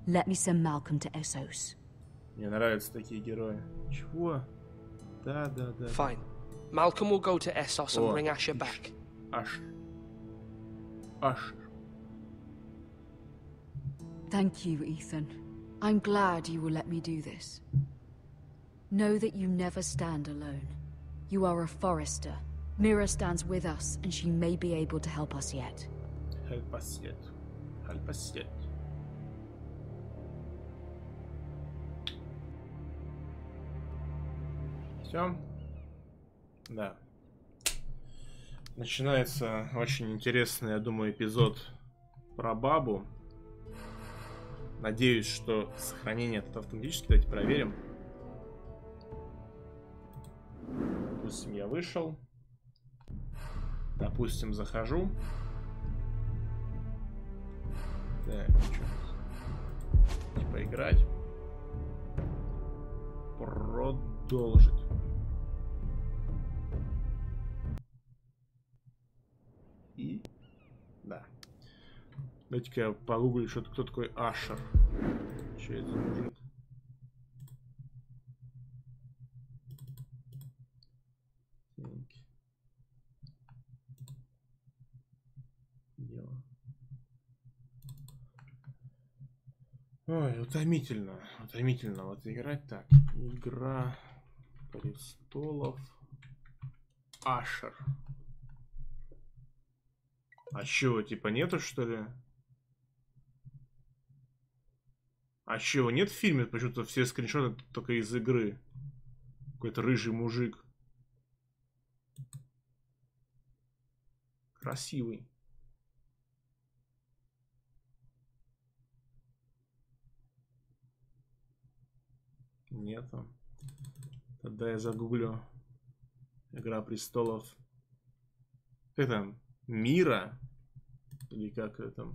let me send Malcolm to Essos. Мне нравятся такие герои. Чего? Да. Fine. Malcolm will go to Essos and bring Asher back. Asher. Thank you, Ethan. I'm glad you will let me do this. Know that you never stand alone. You are a Forester. Mira stands with us, and she may be able to help us yet. Help us yet. Все? Да. Начинается очень интересный, я думаю, эпизод про бабу. Надеюсь, что сохранение это автоматически. Давайте проверим. Допустим, я вышел. Допустим, захожу. Так, что? Типа играть. Продолжить. И... Да. Давайте-ка я погуглю, что кто такой Ашер. Что это за мужик? Ой, утомительно. Утомительно вот играть так. Игра престолов. Ашер. А чего, типа нету, что ли? А чего, нет в фильме? Почему-то все скриншоты только из игры. Какой-то рыжий мужик. Красивый. Нету. Тогда я загуглю. Игра престолов. Как там? Мира? Или как это?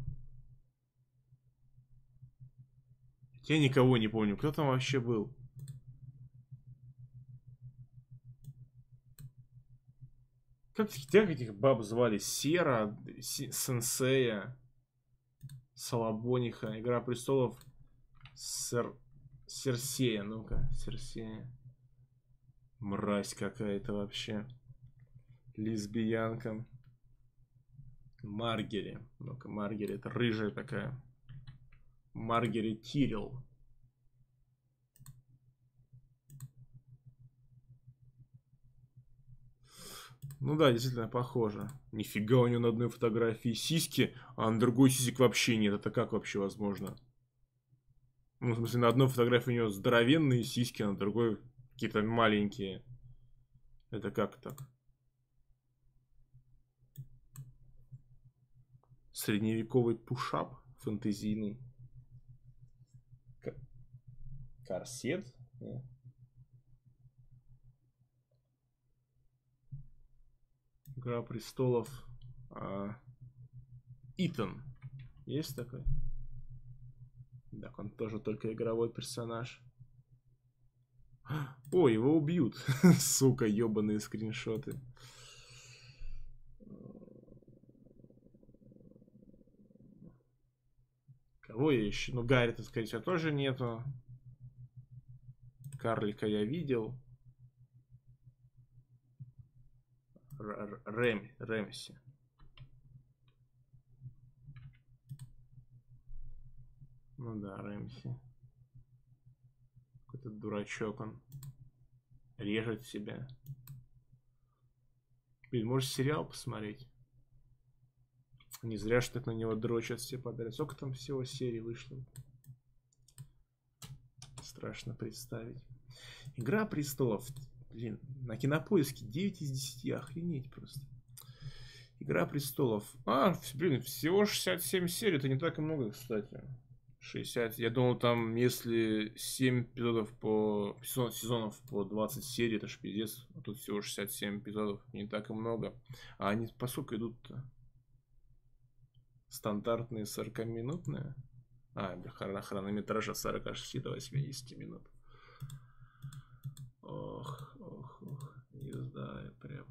Я никого не помню. Кто там вообще был? Как этих баб звали? Сера, Сенсея, Салабониха. Игра престолов. Серсея. Ну-ка, Серсея. Мразь какая-то вообще. Лесбиянка. Маргери. Ну-ка, Маргери. Это рыжая такая. Маргери Тирил. Ну да, действительно похоже. Нифига, у нее на одной фотографии сиськи, а на другой сисек вообще нет. Это как вообще возможно? Ну, в смысле, на одной фотографии у нее здоровенные сиськи, а на другой какие-то маленькие. Это как так? Средневековый пушап фэнтезийный. Корсет? Игра престолов. Итан. Есть такой? Так, он тоже только игровой персонаж. О, его убьют. Сука, ебаные скриншоты. Кого я ищу? Ну, Гаррита, скорее всего, тоже нету. Карлика я видел. Рэмси. Ну да, Рэмси. Какой-то дурачок он. Режет себя. Блин, может сериал посмотреть? Не зря что так на него дрочат все подряд. Сколько там всего серий вышло? Страшно представить. Игра престолов. Блин, на Кинопоиске 9 из 10. Охренеть просто. Игра престолов. Блин, всего 67 серий. Это не так и много, кстати. 60. Я думал, там, если 7 эпизодов по... сезонов по 20 серий, это ж пиздец. А тут всего 67 эпизодов. Не так и много. А они по сколько идут-то? Стандартные 40-минутные? Хронометраж от 46 до 80 минут. Ох, не знаю, прям.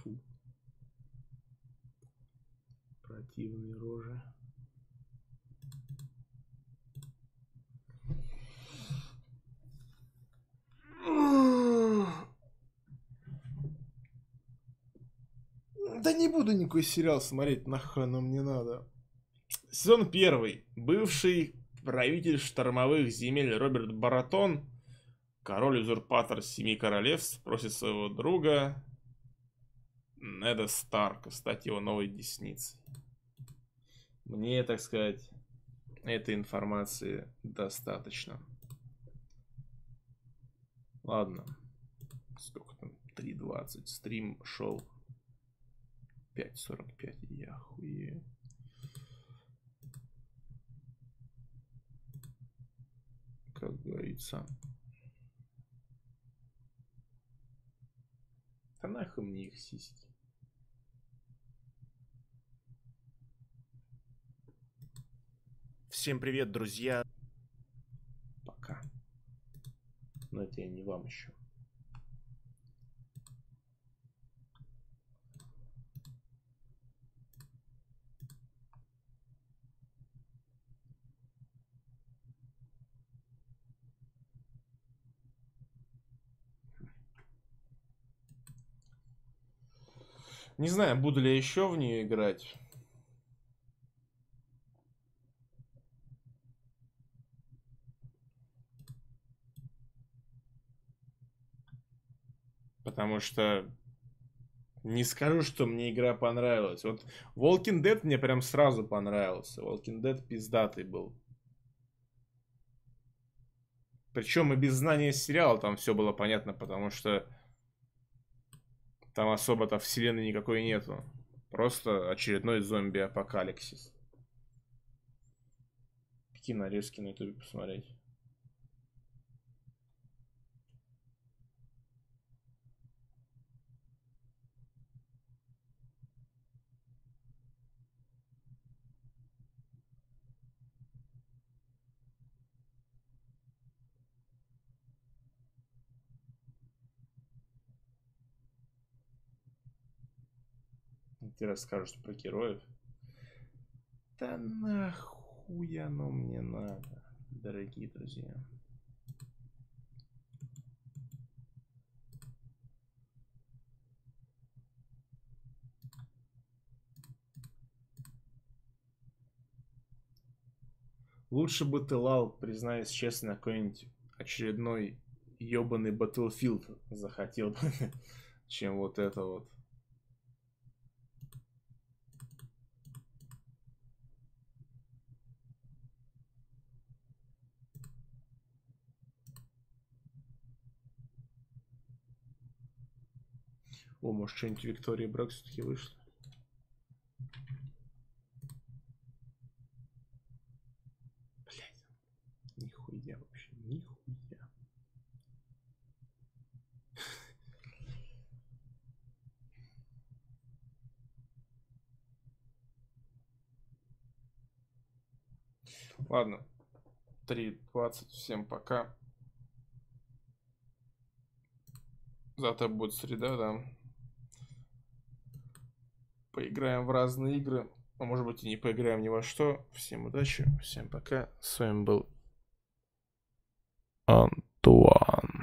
Фу. Противные рожи. Да не буду никакой сериал смотреть, нахуй оно мне надо. Сезон 1. Бывший правитель штормовых земель Роберт Баратон, король-узурпатор Семи Королевств, просит своего друга Неда Старка стать его новой десницей. Мне, так сказать, этой информации достаточно. Ладно. Сколько там? 3:20. Стрим шел 5:45. Я хуею. Как говорится. Да нахуй мне их сиськи. Всем привет, друзья. Пока. Но это я не вам еще. Не знаю, буду ли я еще в нее играть. Потому что не скажу, что мне игра понравилась. Вот Walking Dead мне прям сразу понравился. Walking Dead пиздатый был. Причем и без знания сериала там все было понятно, потому что там особо-то вселенной никакой нету. Просто очередной зомби-апокалипсис. Какие нарезки на ютубе посмотреть? Ты расскажешь про героев. Да нахуй оно мне надо, дорогие друзья. Лучше бы ты, Лал, признаюсь честно, какой-нибудь очередной ёбаный Battlefield захотел, чем вот это вот. О, может, что-нибудь Виктория Брак все-таки вышло. Блять. Нихуя вообще. Нихуя. Ладно. 3:20. Всем пока. Завтра будет среда, да. Поиграем в разные игры. А может быть и не поиграем ни во что. Всем удачи, всем пока. С вами был Антуан.